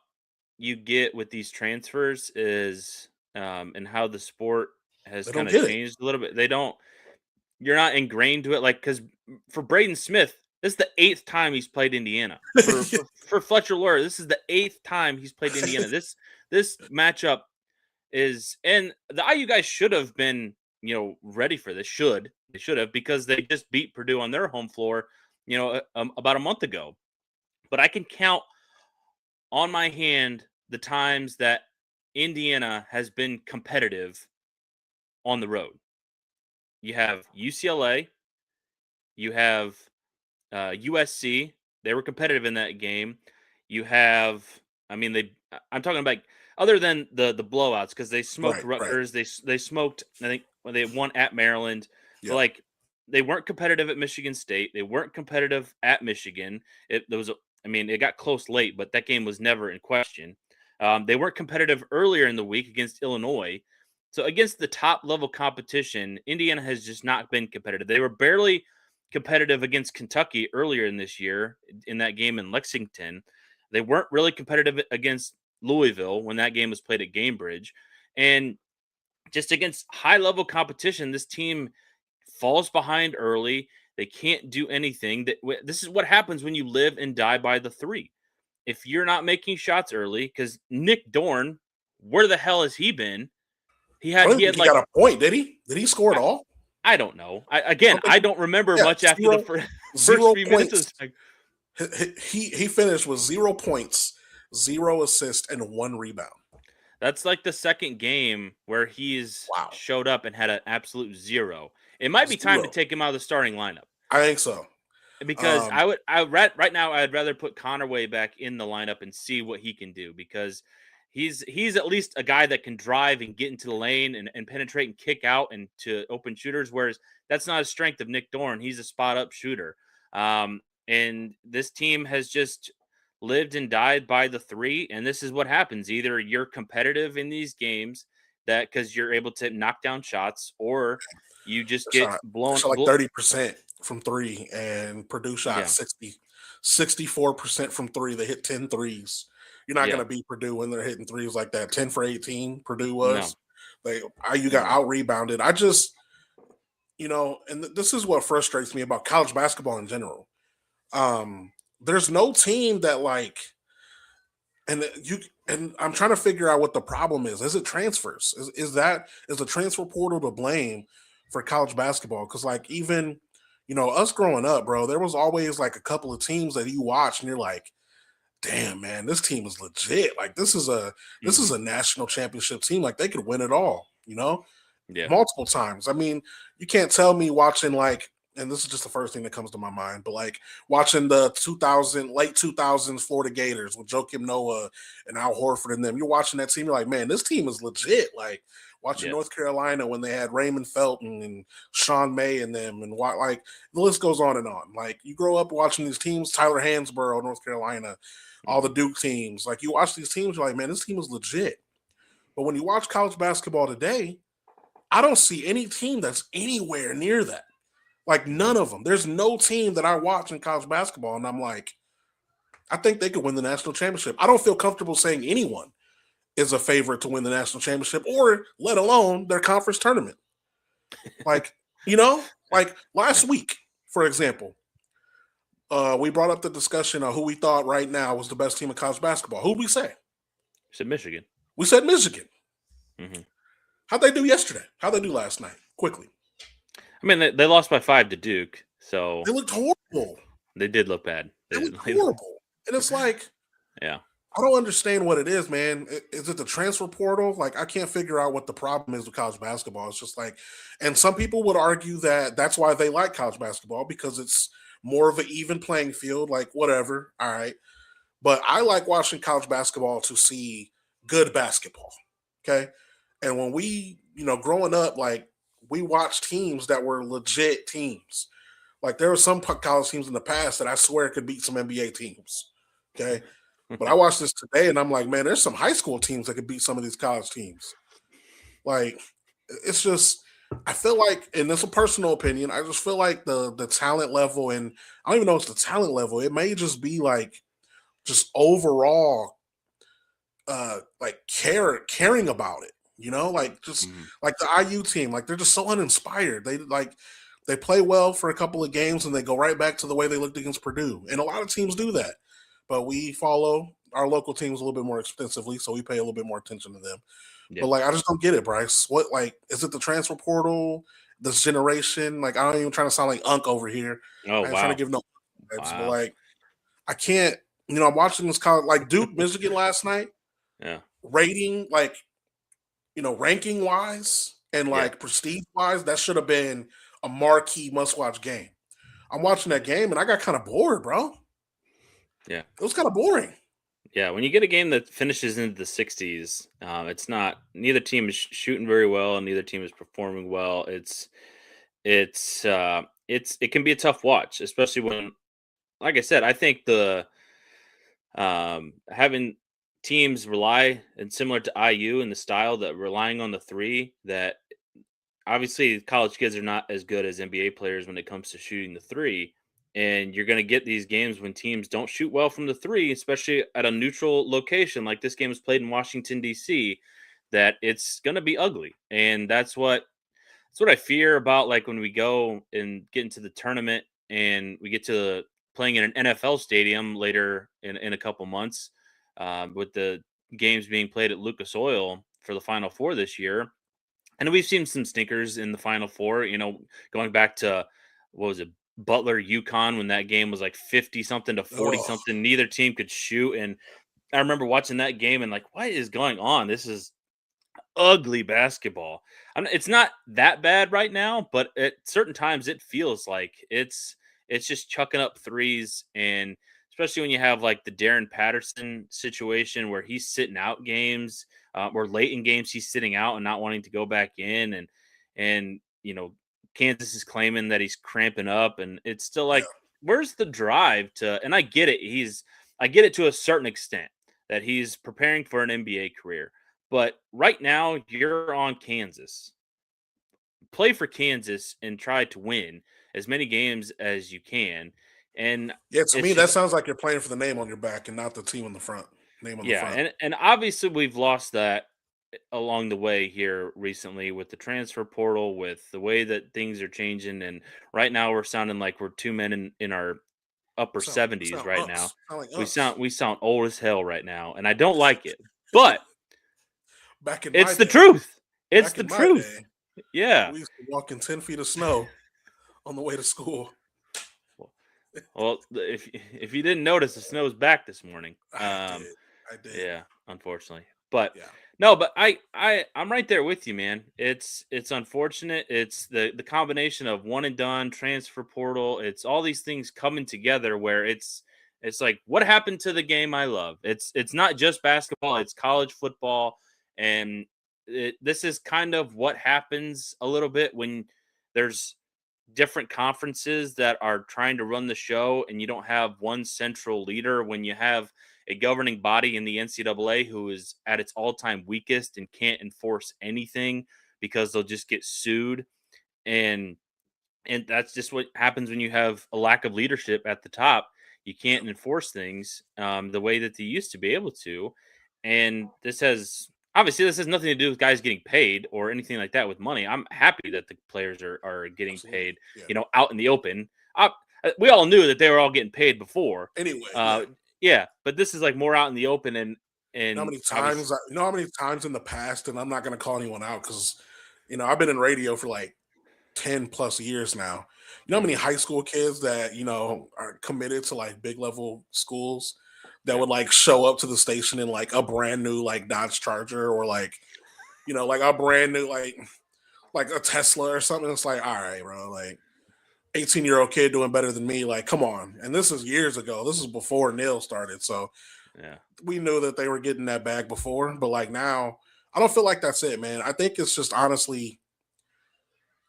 you get with these transfers is and how the sport has kind of changed a little bit. You're not ingrained to it, because for Braden Smith, this is the 8th time he's played Indiana. For Fletcher Lawyer, this is the 8th time he's played Indiana. This matchup is, and the IU guys should have been, ready for this. They should have, because they just beat Purdue on their home floor, about a month ago. But I can count on my hand the times that Indiana has been competitive on the road. You have UCLA, you have USC. They were competitive in that game. You have, I'm talking about other than the blowouts, because they smoked Rutgers. Right. They smoked, I think, when they won at Maryland. Yeah. But they weren't competitive at Michigan State. They weren't competitive at Michigan. It got close late, but that game was never in question. They weren't competitive earlier in the week against Illinois. So against the top level competition, Indiana has just not been competitive. They were barely competitive against Kentucky earlier in this year in that game in Lexington. They weren't really competitive against Louisville when that game was played at Gamebridge. And just against high level competition, this team falls behind early. They can't do anything. This is what happens when you live and die by the three. If you're not making shots early, because Nick Dorn, where the hell has he been? He got a point, did he? Did he score at all? I don't know. I don't remember much after the first few minutes. He finished with 0 points, 0 assists, and 1 rebound. That's the second game where he's showed up and had an absolute 0. It might be time to take him out of the starting lineup. I think so. Because right now I'd rather put Connerway back in the lineup and see what he can do, because he's at least a guy that can drive and get into the lane and penetrate and kick out and to open shooters, whereas that's not a strength of Nick Dorn. He's a spot up shooter. And this team has just lived and died by the three, and this is what happens. Either you're competitive in these games that because you're able to knock down shots, or you just get blown. 30% from three, and Purdue shot 64% from three. They hit 10 threes. You're not going to beat Purdue when they're hitting threes like that. 10 for 18, Purdue was. You got out-rebounded. I just, and this is what frustrates me about college basketball in general. There's no team that and I'm trying to figure out what the problem is. Is it transfers? Is the transfer portal to blame for college basketball? Because even, us growing up, bro, there was always a couple of teams that you watch and you're like, damn, man, this team is legit. This is a national championship team. They could win it all, Yeah. multiple times. I mean, you can't tell me watching like, and this is just the first thing that comes to my mind, but like watching the late 2000s Florida Gators with Joakim Noah and Al Horford and them, you're watching that team, you're like, man, this team is legit. Like watching North Carolina when they had Raymond Felton and Sean May and them, and like the list goes on and on. Like you grow up watching these teams, Tyler Hansborough, North Carolina, all the Duke teams. Like you watch these teams, you're like, man, this team is legit. But when you watch college basketball today, I don't see any team that's anywhere near that. Like none of them. There's no team that I watch in college basketball, and I'm like, I think they could win the national championship. I don't feel comfortable saying anyone is a favorite to win the national championship, or let alone their conference tournament. Like, like last week, for example, we brought up the discussion of who we thought right now was the best team in college basketball. Who'd we say? We said Michigan. We said Michigan. Mm-hmm. How'd they do yesterday? How'd they do last night? Quickly. I mean, they lost by 5 to Duke, so they looked horrible. They did look bad. They looked horrible. And it's like, yeah, I don't understand what it is, man. Is it the transfer portal? Like, I can't figure out what the problem is with college basketball. It's just like, and some people would argue that that's why they like college basketball, because it's more of an even playing field, like whatever. All right. But I like watching college basketball to see good basketball. Okay. And when we, growing up, like we watched teams that were legit teams. Like there were some college teams in the past that I swear could beat some NBA teams. Okay. But I watched this today and I'm like, man, there's some high school teams that could beat some of these college teams. Like, it's just, I feel like, and this is a personal opinion, I just feel like the talent level, and I don't even know if it's the talent level, it may just be like, just overall, like caring about it, like just like the IU team, like they're just so uninspired. They play well for a couple of games and they go right back to the way they looked against Purdue. And a lot of teams do that. But we follow our local teams a little bit more extensively, so we pay a little bit more attention to them. Yeah. But, like, I just don't get it, Brice. What, like, is it the transfer portal, this generation? Like, I don't even trying to sound like Unk over here. Oh, I ain't trying to give no vibes, but, like, I can't, I'm watching this college, like, Duke, Michigan last night. Yeah. Rating, like, ranking-wise and, like, prestige-wise, that should have been a marquee must-watch game. I'm watching that game, and I got kind of bored, bro. Yeah. It was kind of boring. Yeah, when you get a game that finishes into the 60s, it's not, neither team is shooting very well and neither team is performing well. It can be a tough watch, especially when, like I said, I think the having teams rely, and similar to IU in the style that relying on the three, that obviously college kids are not as good as NBA players when it comes to shooting the three. And you're going to get these games when teams don't shoot well from the three, especially at a neutral location like this game was played in Washington, D.C., that it's going to be ugly. And that's what I fear about, like when we go and get into the tournament and we get to playing in an NFL stadium later in a couple months, with the games being played at Lucas Oil for the Final Four this year. And we've seen some stinkers in the Final Four, going back to, what was it, Butler, UConn, when that game was like 50-something to 40-something. Neither team could shoot. And I remember watching that game and like, what is going on? This is ugly basketball. It's not that bad right now, but at certain times it feels like it's just chucking up threes. And especially when you have like the Darren Patterson situation where he's sitting out games, or late in games he's sitting out and not wanting to go back in, and Kansas is claiming that he's cramping up, and it's still like, where's the drive to? And I get it. I get it to a certain extent that he's preparing for an NBA career, but right now you're on Kansas. Play for Kansas and try to win as many games as you can. And to me, that sounds like you're playing for the name on your back and not the team on the front. Name on the front. And obviously we've lost that along the way here recently with the transfer portal, with the way that things are changing. And right now we're sounding like we're two men in our upper 70s right now. We sound old as hell right now, and I don't like it. But it's the truth. It's the truth. Yeah. We used to walk in 10 feet of snow on the way to school. Well, if you didn't notice, the snow's back this morning. I did. Yeah, unfortunately. But Yeah. no, but I'm right there with you, man. It's unfortunate. It's the combination of one and done, transfer portal. It's all these things coming together where it's like, what happened to the game I love? It's not just basketball, it's college football. And this is kind of what happens a little bit when there's different conferences that are trying to run the show and you don't have one central leader. When you have a governing body in the NCAA who is at its all-time weakest and can't enforce anything because they'll just get sued. And that's just what happens when you have a lack of leadership at the top. You can't enforce things the way that they used to be able to. And this has nothing to do with guys getting paid or anything like that with money. I'm happy that the players are getting paid, out in the open. We all knew that they were all getting paid before. Anyway, yeah, but this is like more out in the open and how many times in the past, and I'm not going to call anyone out because, I've been in radio for like 10 plus years now. You know how many high school kids that, are committed to like big level schools that would like show up to the station in like a brand new like Dodge Charger or like, like a brand new like a Tesla or something. It's like, all right, bro, like 18-year-old kid doing better than me. Like, come on. And this is years ago. This is before Neil started. So we knew that they were getting that bag before, but like now, I don't feel like that's it, man. I think it's just honestly,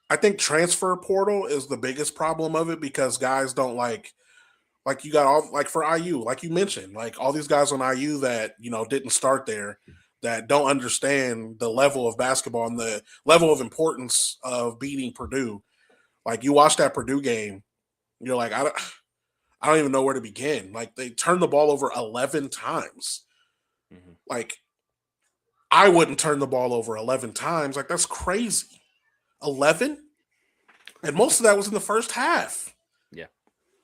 I think transfer portal is the biggest problem of it because guys don't like you got all like for IU, like you mentioned, like all these guys on IU that, didn't start there, that don't understand the level of basketball and the level of importance of beating Purdue. Like you watch that Purdue game, you're like, I don't even know where to begin. Like they turned the ball over 11 times. Mm-hmm. Like I wouldn't turn the ball over 11 times. Like that's crazy. 11? And most of that was in the first half. Yeah.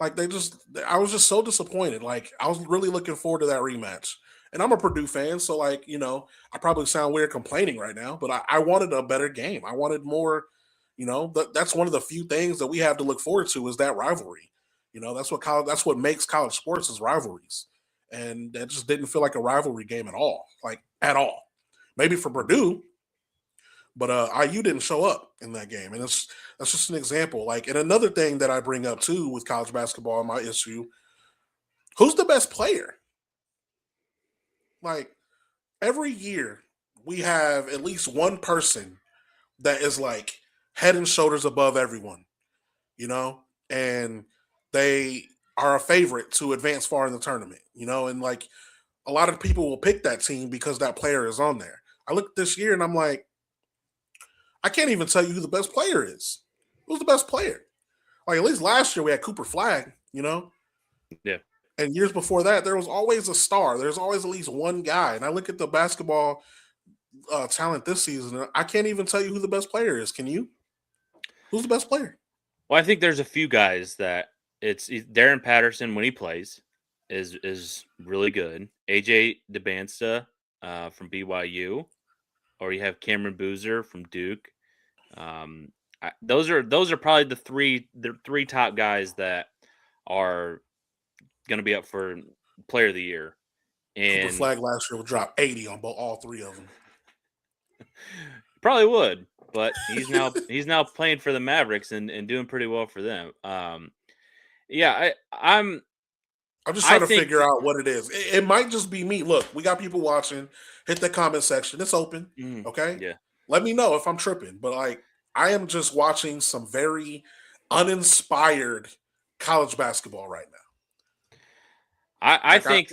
Like I was just so disappointed. Like I was really looking forward to that rematch. And I'm a Purdue fan, so like, I probably sound weird complaining right now, but I wanted a better game. I wanted more, that's one of the few things that we have to look forward to is that rivalry. That's what makes college sports is rivalries. And that just didn't feel like a rivalry game at all. Like at all. Maybe for Purdue, but IU didn't show up in that game. And that's just an example. Like, and another thing that I bring up too with college basketball and my issue, who's the best player? Like every year we have at least one person that is like head and shoulders above everyone, and they are a favorite to advance far in the tournament, and like a lot of people will pick that team because that player is on there. I look this year and I'm like, I can't even tell you who the best player is. Who's the best player? Like at least last year we had Cooper Flagg, Yeah. And years before that, there was always a star. There's always at least one guy. And I look at the basketball talent this season, and I can't even tell you who the best player is. Can you? Who's the best player? Well, I think there's a few guys that it's Darren Patterson when he plays is really good. AJ DeBansta from BYU, or you have Cameron Boozer from Duke. Those are probably the three top guys that are going to be up for Player of the Year. And Cooper Flagg last year will drop 80 on all three of them. Probably would, but he's now playing for the Mavericks and doing pretty well for them. I'm just trying to figure out what it is. It might just be me. Look, we got people watching. Hit the comment section. It's open. Okay. Yeah. Let me know if I'm tripping. But like, I am just watching some very uninspired college basketball right now. I think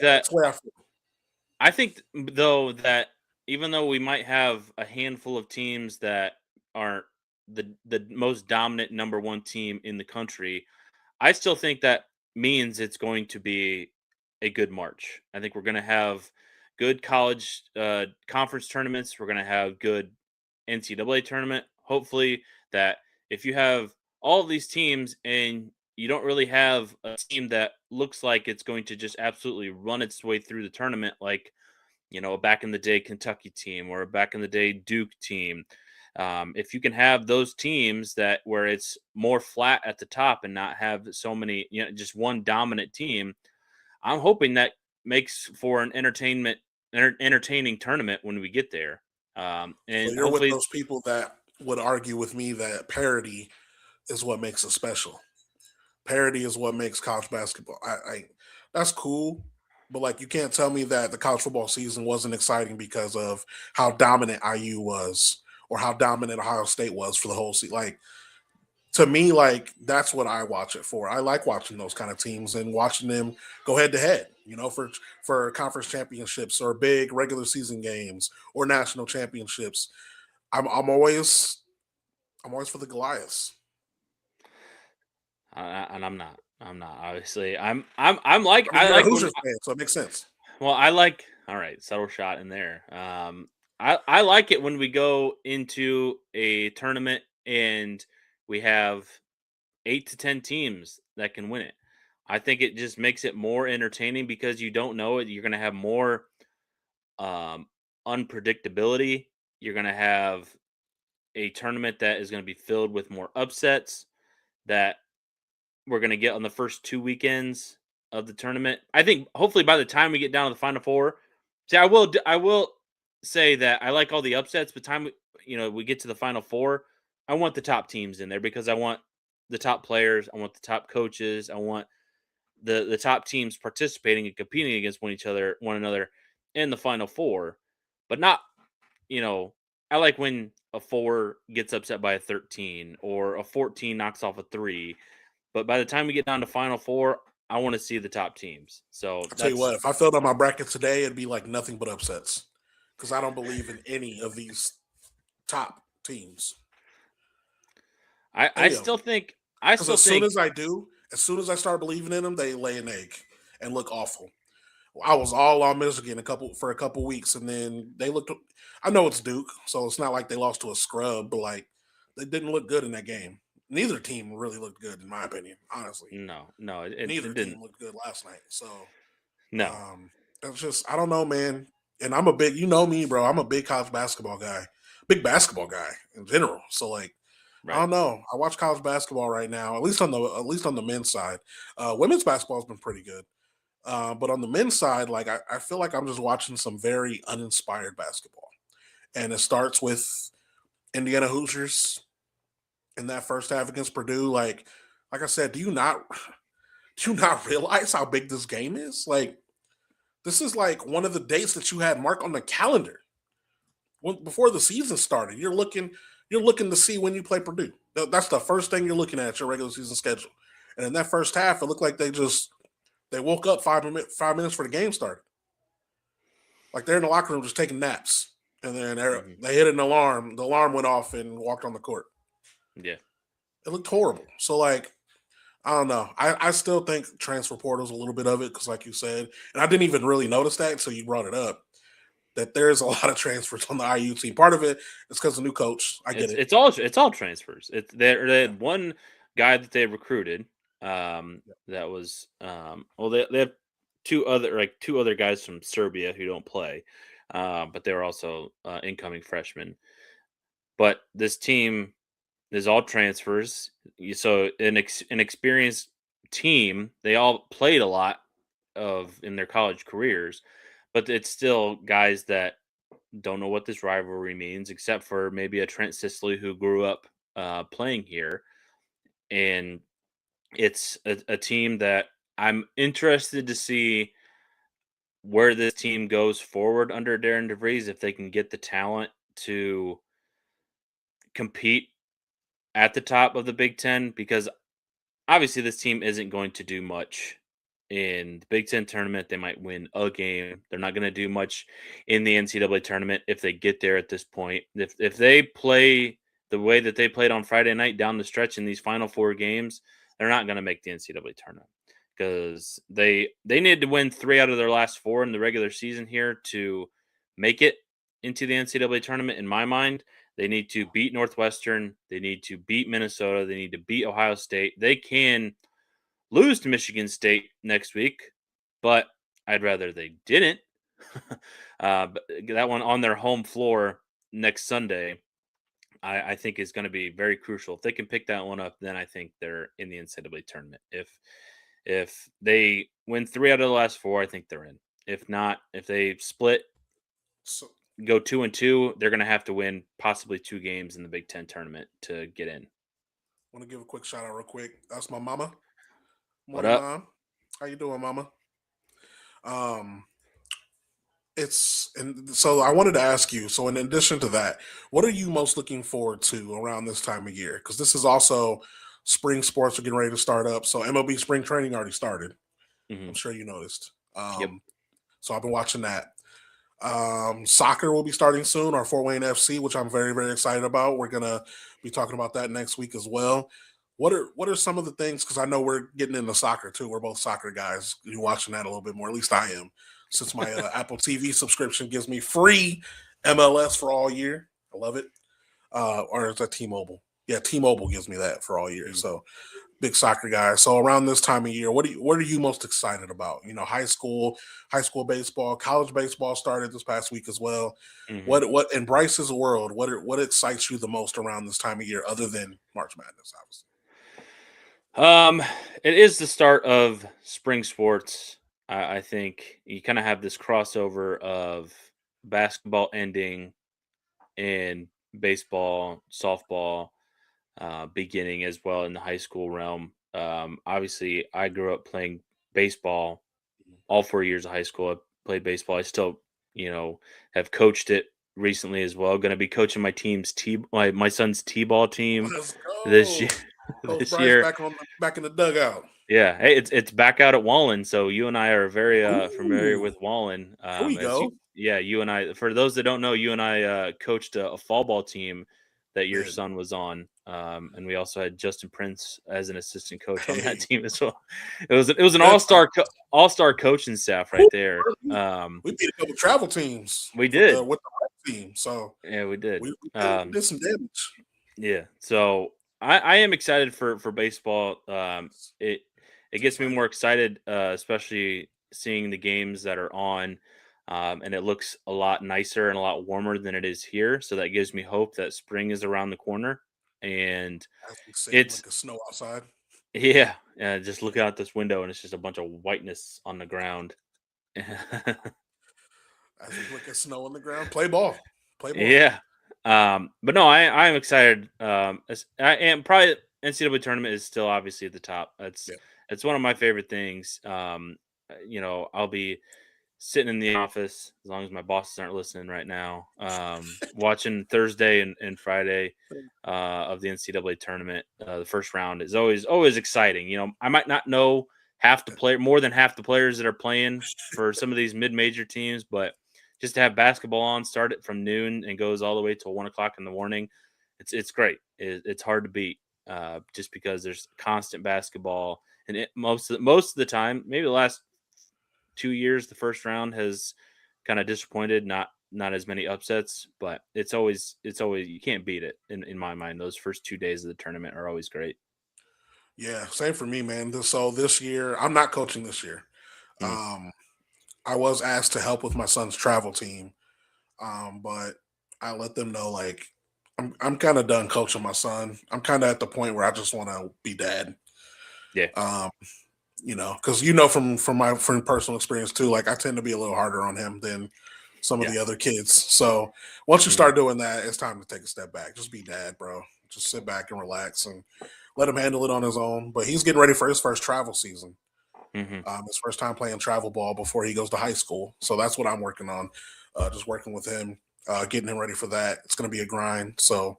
though that even though we might have a handful of teams that aren't the most dominant number one team in the country, I still think that means it's going to be a good March. I think we're going to have good college conference tournaments. We're going to have good NCAA tournament. Hopefully that if you have all of these teams and you don't really have a team that looks like it's going to just absolutely run its way through the tournament, like, a back in the day Kentucky team or a back in the day Duke team. If you can have those teams that where it's more flat at the top and not have so many, just one dominant team, I'm hoping that makes for an entertainment entertaining tournament when we get there. And So you're with hopefully, those people that would argue with me that parity is what makes it special. Parity is what makes college basketball. I that's cool, but like you can't tell me that the college football season wasn't exciting because of how dominant IU was or how dominant Ohio State was for the whole season. Like to me, like that's what I watch it for. I like watching those kind of teams and watching them go head to head. You know, for conference championships or big regular season games or national championships. I'm always for the Goliaths. and I'm not. Obviously. I'm like I mean, I you're a like when Hoosiers fan, so it makes sense. well, I like all right, subtle shot in there. I like it when we go into a tournament and we have 8 to 10 teams that can win it. I think it just makes it more entertaining because you don't know it. You're going to have more unpredictability. You're going to have a tournament that is going to be filled with more upsets that we're going to get on the first 2 weekends of the tournament. I think hopefully by the time we get down to the Final Four, see, I will say that I like all the upsets, but we get to the Final Four, I want the top teams in there because I want the top players, I want the top coaches, I want the top teams participating and competing against one another in the Final Four, but not, I like when a 4 gets upset by a 13 or a 14 knocks off a 3. But by the time we get down to Final Four, I want to see the top teams. So I'll tell you what, if I filled out my bracket today, it'd be like nothing but upsets because I don't believe in any of these top teams. I still think as soon as I start believing in them, they lay an egg and look awful. I was all on Michigan for a couple weeks, and then they looked. I know it's Duke, so it's not like they lost to a scrub, but like they didn't look good in that game. Neither team really looked good, in my opinion. Honestly, no, neither it didn't. team looked good last night. So no, it's just I don't know, man. And I'm a big, you know me, bro. I'm a big college basketball guy, big basketball guy in general. So like. right. I don't know. I watch college basketball right now, at least on the men's side. Women's basketball has been pretty good, but on the men's side, like I feel like I'm just watching some very uninspired basketball, and it starts with Indiana Hoosiers in that first half against Purdue. Like I said, do you not realize how big this game is? Like this is like one of the dates that you had marked on the calendar before the season started. You're looking to see when you play Purdue. That's the first thing you're looking at your regular season schedule. And in that first half, it looked like they woke up 5 minutes for the game started. Like they're in the locker room just taking naps. And then they hit an alarm. The alarm went off and walked on the court. Yeah. It looked horrible. So like, I don't know. I still think transfer portal's a little bit of it because like you said, and I didn't even really notice that until you brought it up, that there's a lot of transfers on the IU team. Part of it is because of the new coach. I get it. It's all transfers. They had one guy that they recruited. That was they have two other guys from Serbia who don't play, but they were also incoming freshmen. But this team is all transfers. So an experienced team, they all played a lot in their college careers, but it's still guys that don't know what this rivalry means, except for maybe a Trent Sisley who grew up playing here. And it's a team that I'm interested to see where this team goes forward under Darren DeVries, if they can get the talent to compete at the top of the Big Ten, because obviously this team isn't going to do much in the Big Ten tournament. They might win a game. They're not going to do much in the NCAA tournament if they get there at this point. If they play the way that they played on Friday night down the stretch in these final 4 games, they're not going to make the NCAA tournament because they needed to win 3 out of their last 4 in the regular season here to make it into the NCAA tournament. In my mind, they need to beat Northwestern. They need to beat Minnesota. They need to beat Ohio State. They can lose to Michigan State next week, but I'd rather they didn't. But that one on their home floor next Sunday, I think is going to be very crucial. If they can pick that one up, then I think they're in the NCAA tournament. If they win 3 out of the last 4, I think they're in. If not, if they split So go 2-2, they're going to have to win possibly 2 games in the Big Ten tournament to get in. want to give a quick shout out real quick. That's my mama. What Morning, up? Mom. How you doing, Mama? And so I wanted to ask you. So in addition to that, what are you most looking forward to around this time of year? Because this is also spring sports are getting ready to start up. So MLB spring training already started. I'm sure you noticed. Yep. So I've been watching that. Soccer will be starting soon, our Fort Wayne FC, which I'm very, very excited about. We're gonna be talking about that next week as well. What are some of the things? Because I know we're getting into soccer too. We're both soccer guys. You're watching that a little bit more. At least I am, since my Apple TV subscription gives me free MLS for all year. I love it. Or is that T-Mobile? Yeah, T-Mobile gives me that for all year. So big soccer guy. So around this time of year, what are you most excited about? You know, high school baseball, college baseball started this past week as well. What in Brice's world, what excites you the most around this time of year other than March Madness, obviously? It is the start of spring sports. I think you kind of have this crossover of basketball ending and baseball, softball beginning as well in the high school realm. Obviously, I grew up playing baseball all 4 years of high school. I played baseball. I still, have coached it recently as well. Going to be coaching my team's my son's t-ball team Let's this go. year. Coach This Brice year, back in the dugout. yeah. Hey, it's back out at Wallen, so you and I are very familiar Ooh, with Wallen. here we go. You and I. For those that don't know, you and I coached a fall ball team that your Man. son was on, and we also had Justin Prince as an assistant coach on that Hey. team as well. It was an all-star coaching staff right there. We beat a couple travel teams. We did with the rec team. So yeah, we did. we did some damage. Yeah, so I am excited for baseball. It gets me more excited, especially seeing the games that are on, and it looks a lot nicer and a lot warmer than it is here. So that gives me hope that spring is around the corner, and As we say, it's like a snow outside. yeah. Just look out this window and it's just a bunch of whiteness on the ground. As we look at snow on the ground, play ball. Yeah. But no, I am excited. I am probably NCAA tournament is still obviously at the top. It's one of my favorite things. I'll be sitting in the office as long as my bosses aren't listening right now. Watching Thursday and Friday of the NCAA tournament. The first round is always exciting. I might not know more than half the players that are playing for some of these mid-major teams, but just to have basketball on, start it from noon and goes all the way till 1:00 in the morning. It's great. It's hard to beat just because there's constant basketball, and most of the time, maybe the last 2 years, the first round has kind of disappointed. Not as many upsets, but it's always you can't beat it in my mind. Those first 2 days of the tournament are always great. Yeah, same for me, man. So this year, I'm not coaching this year. I was asked to help with my son's travel team, but I let them know like I'm kind of done coaching my son. I'm kind of at the point where I just want to be dad. Yeah. Because from personal experience too, like I tend to be a little harder on him than some of the other kids. So once you start doing that, it's time to take a step back. Just be dad, bro. Just sit back and relax and let him handle it on his own. But he's getting ready for his first travel season. His first time playing travel ball before he goes to high school. So that's what I'm working on. Just working with him, getting him ready for that. It's going to be a grind. So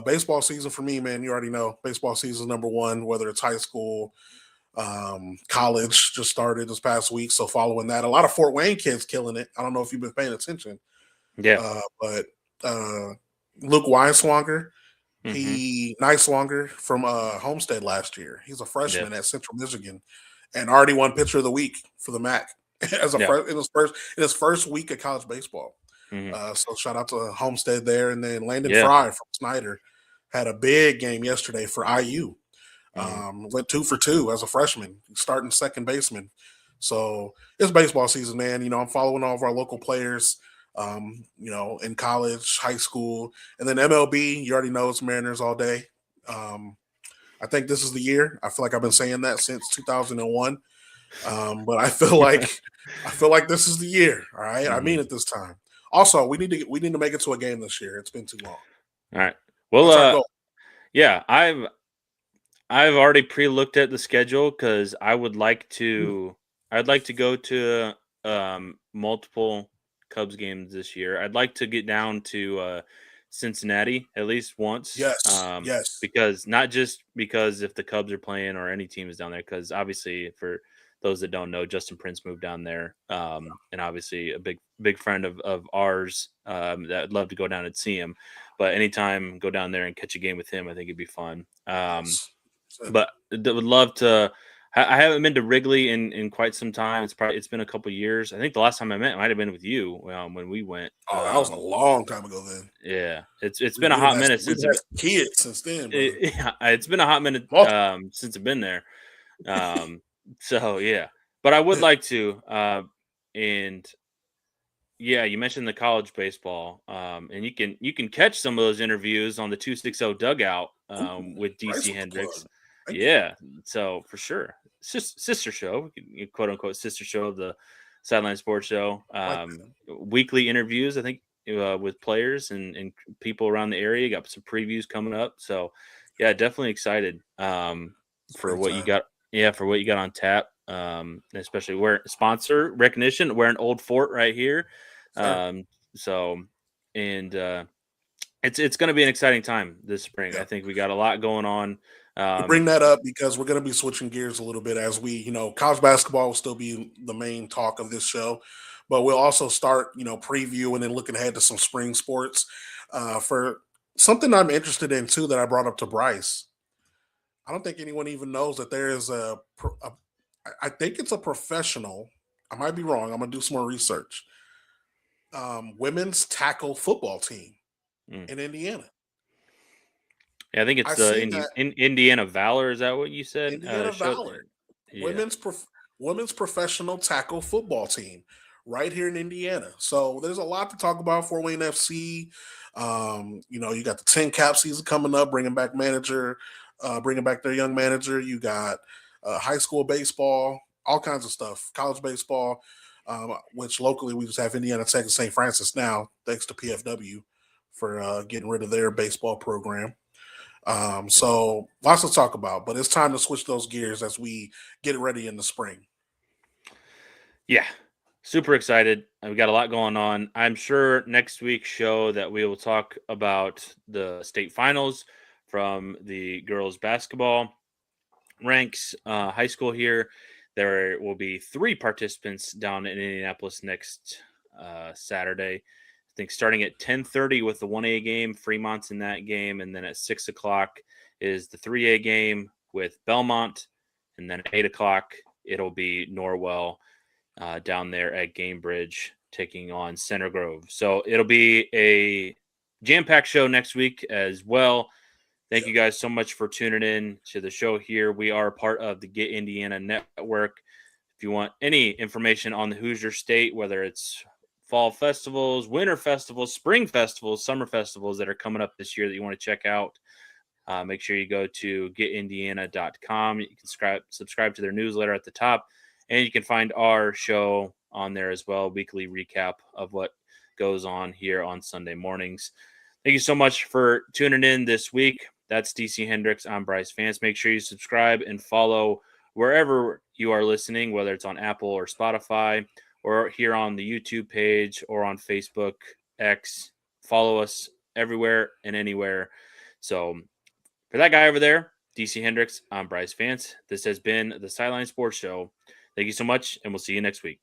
baseball season for me, man, you already know baseball season is number one, whether it's high school, college just started this past week. So following that, a lot of Fort Wayne kids killing it. I don't know if you've been paying attention. Yeah. But Luke Weinswanger, Niswanger from Homestead last year. He's a freshman at Central Michigan and already won pitcher of the week for the MAC as in his first week of college baseball. So shout out to Homestead there. And then Landon Fry from Snyder had a big game yesterday for IU. Went 2 for 2 as a freshman, starting second baseman. So it's baseball season, man. I'm following all of our local players, in college, high school, and then MLB. You already know it's Mariners all day. I think this is the year. I feel like I've been saying that since 2001. But I feel like this is the year. All right. I mean it this time. Also, we need to make it to a game this year. It's been too long. All right. That's our Well, goal. yeah, I've already pre-looked at the schedule because I'd like to go to multiple Cubs games this year. I'd like to get down to Cincinnati at least once. Yes. Because not just because if the Cubs are playing or any team is down there, because obviously for those that don't know, Justin Prince moved down there, and obviously a big friend of ours that I'd love to go down and see him. But anytime go down there and catch a game with him, I think it'd be fun. Yes. But I would love to. I haven't been to Wrigley in quite some time. It's been a couple years. I think the last time I met might have been with you when we went. Oh, that was a long time ago then. Yeah, it's been a hot minute since we've had kids since then. It's been a hot minute since I've been there. So yeah, but I would like to. And yeah, you mentioned the college baseball, and you can catch some of those interviews on the 260 dugout with DC Hendricks. Yeah, so for sure, sister show, quote unquote sister show of the Sideline Sports Show. Weekly interviews, I think, with players and people around the area. Got some previews coming up, so yeah, definitely excited for what you got. Yeah, for what you got on tap, especially where sponsor recognition. We're an Old Fort right here, so and it's going to be an exciting time this spring. I think we got a lot going on. We bring that up because we're going to be switching gears a little bit as we, college basketball will still be the main talk of this show, but we'll also start, previewing and looking ahead to some spring sports. For something I'm interested in too that I brought up to Brice. I don't think anyone even knows that there is I think it's a professional. I might be wrong. I'm going to do some more research. Women's tackle football team in Indiana. Yeah, I think it's Indiana Valor. Is that what you said? Indiana Valor. Yeah. Women's professional tackle football team right here in Indiana. So there's a lot to talk about. Fort Wayne FC. You got the 10 cap season coming up, bringing back their young manager. You got high school baseball, all kinds of stuff, college baseball, which locally we just have Indiana Tech and St. Francis now, thanks to PFW for getting rid of their baseball program. So lots to talk about, but it's time to switch those gears as we get ready in the spring. Yeah, super excited. We got a lot going on. I'm sure next week's show that we will talk about the state finals from the girls basketball ranks high school here. There will be 3 participants down in Indianapolis next Saturday. I think starting at 10:30 with the 1A game, Fremont's in that game, and then at 6 o'clock is the 3A game with Bellmont, and then at 8 o'clock it'll be Norwell down there at Gamebridge taking on Center Grove. So it'll be a jam-packed show next week as well. Thank you guys so much for tuning in to the show here. We are part of the Get Indiana Network. If you want any information on the Hoosier State, whether it's fall festivals, winter festivals, spring festivals, summer festivals that are coming up this year that you want to check out, make sure you go to getindiana.com. You can subscribe to their newsletter at the top, and you can find our show on there as well, weekly recap of what goes on here on Sunday mornings. Thank you so much for tuning in this week. That's DC Hendricks. I'm Brice Vance. Make sure you subscribe and follow wherever you are listening, whether it's on Apple or Spotify, or here on the YouTube page or on Facebook, X. Follow us everywhere and anywhere. So for that guy over there, DC Hendricks, I'm Brice Vance. This has been the Sideline Sports Show. Thank you so much, and we'll see you next week.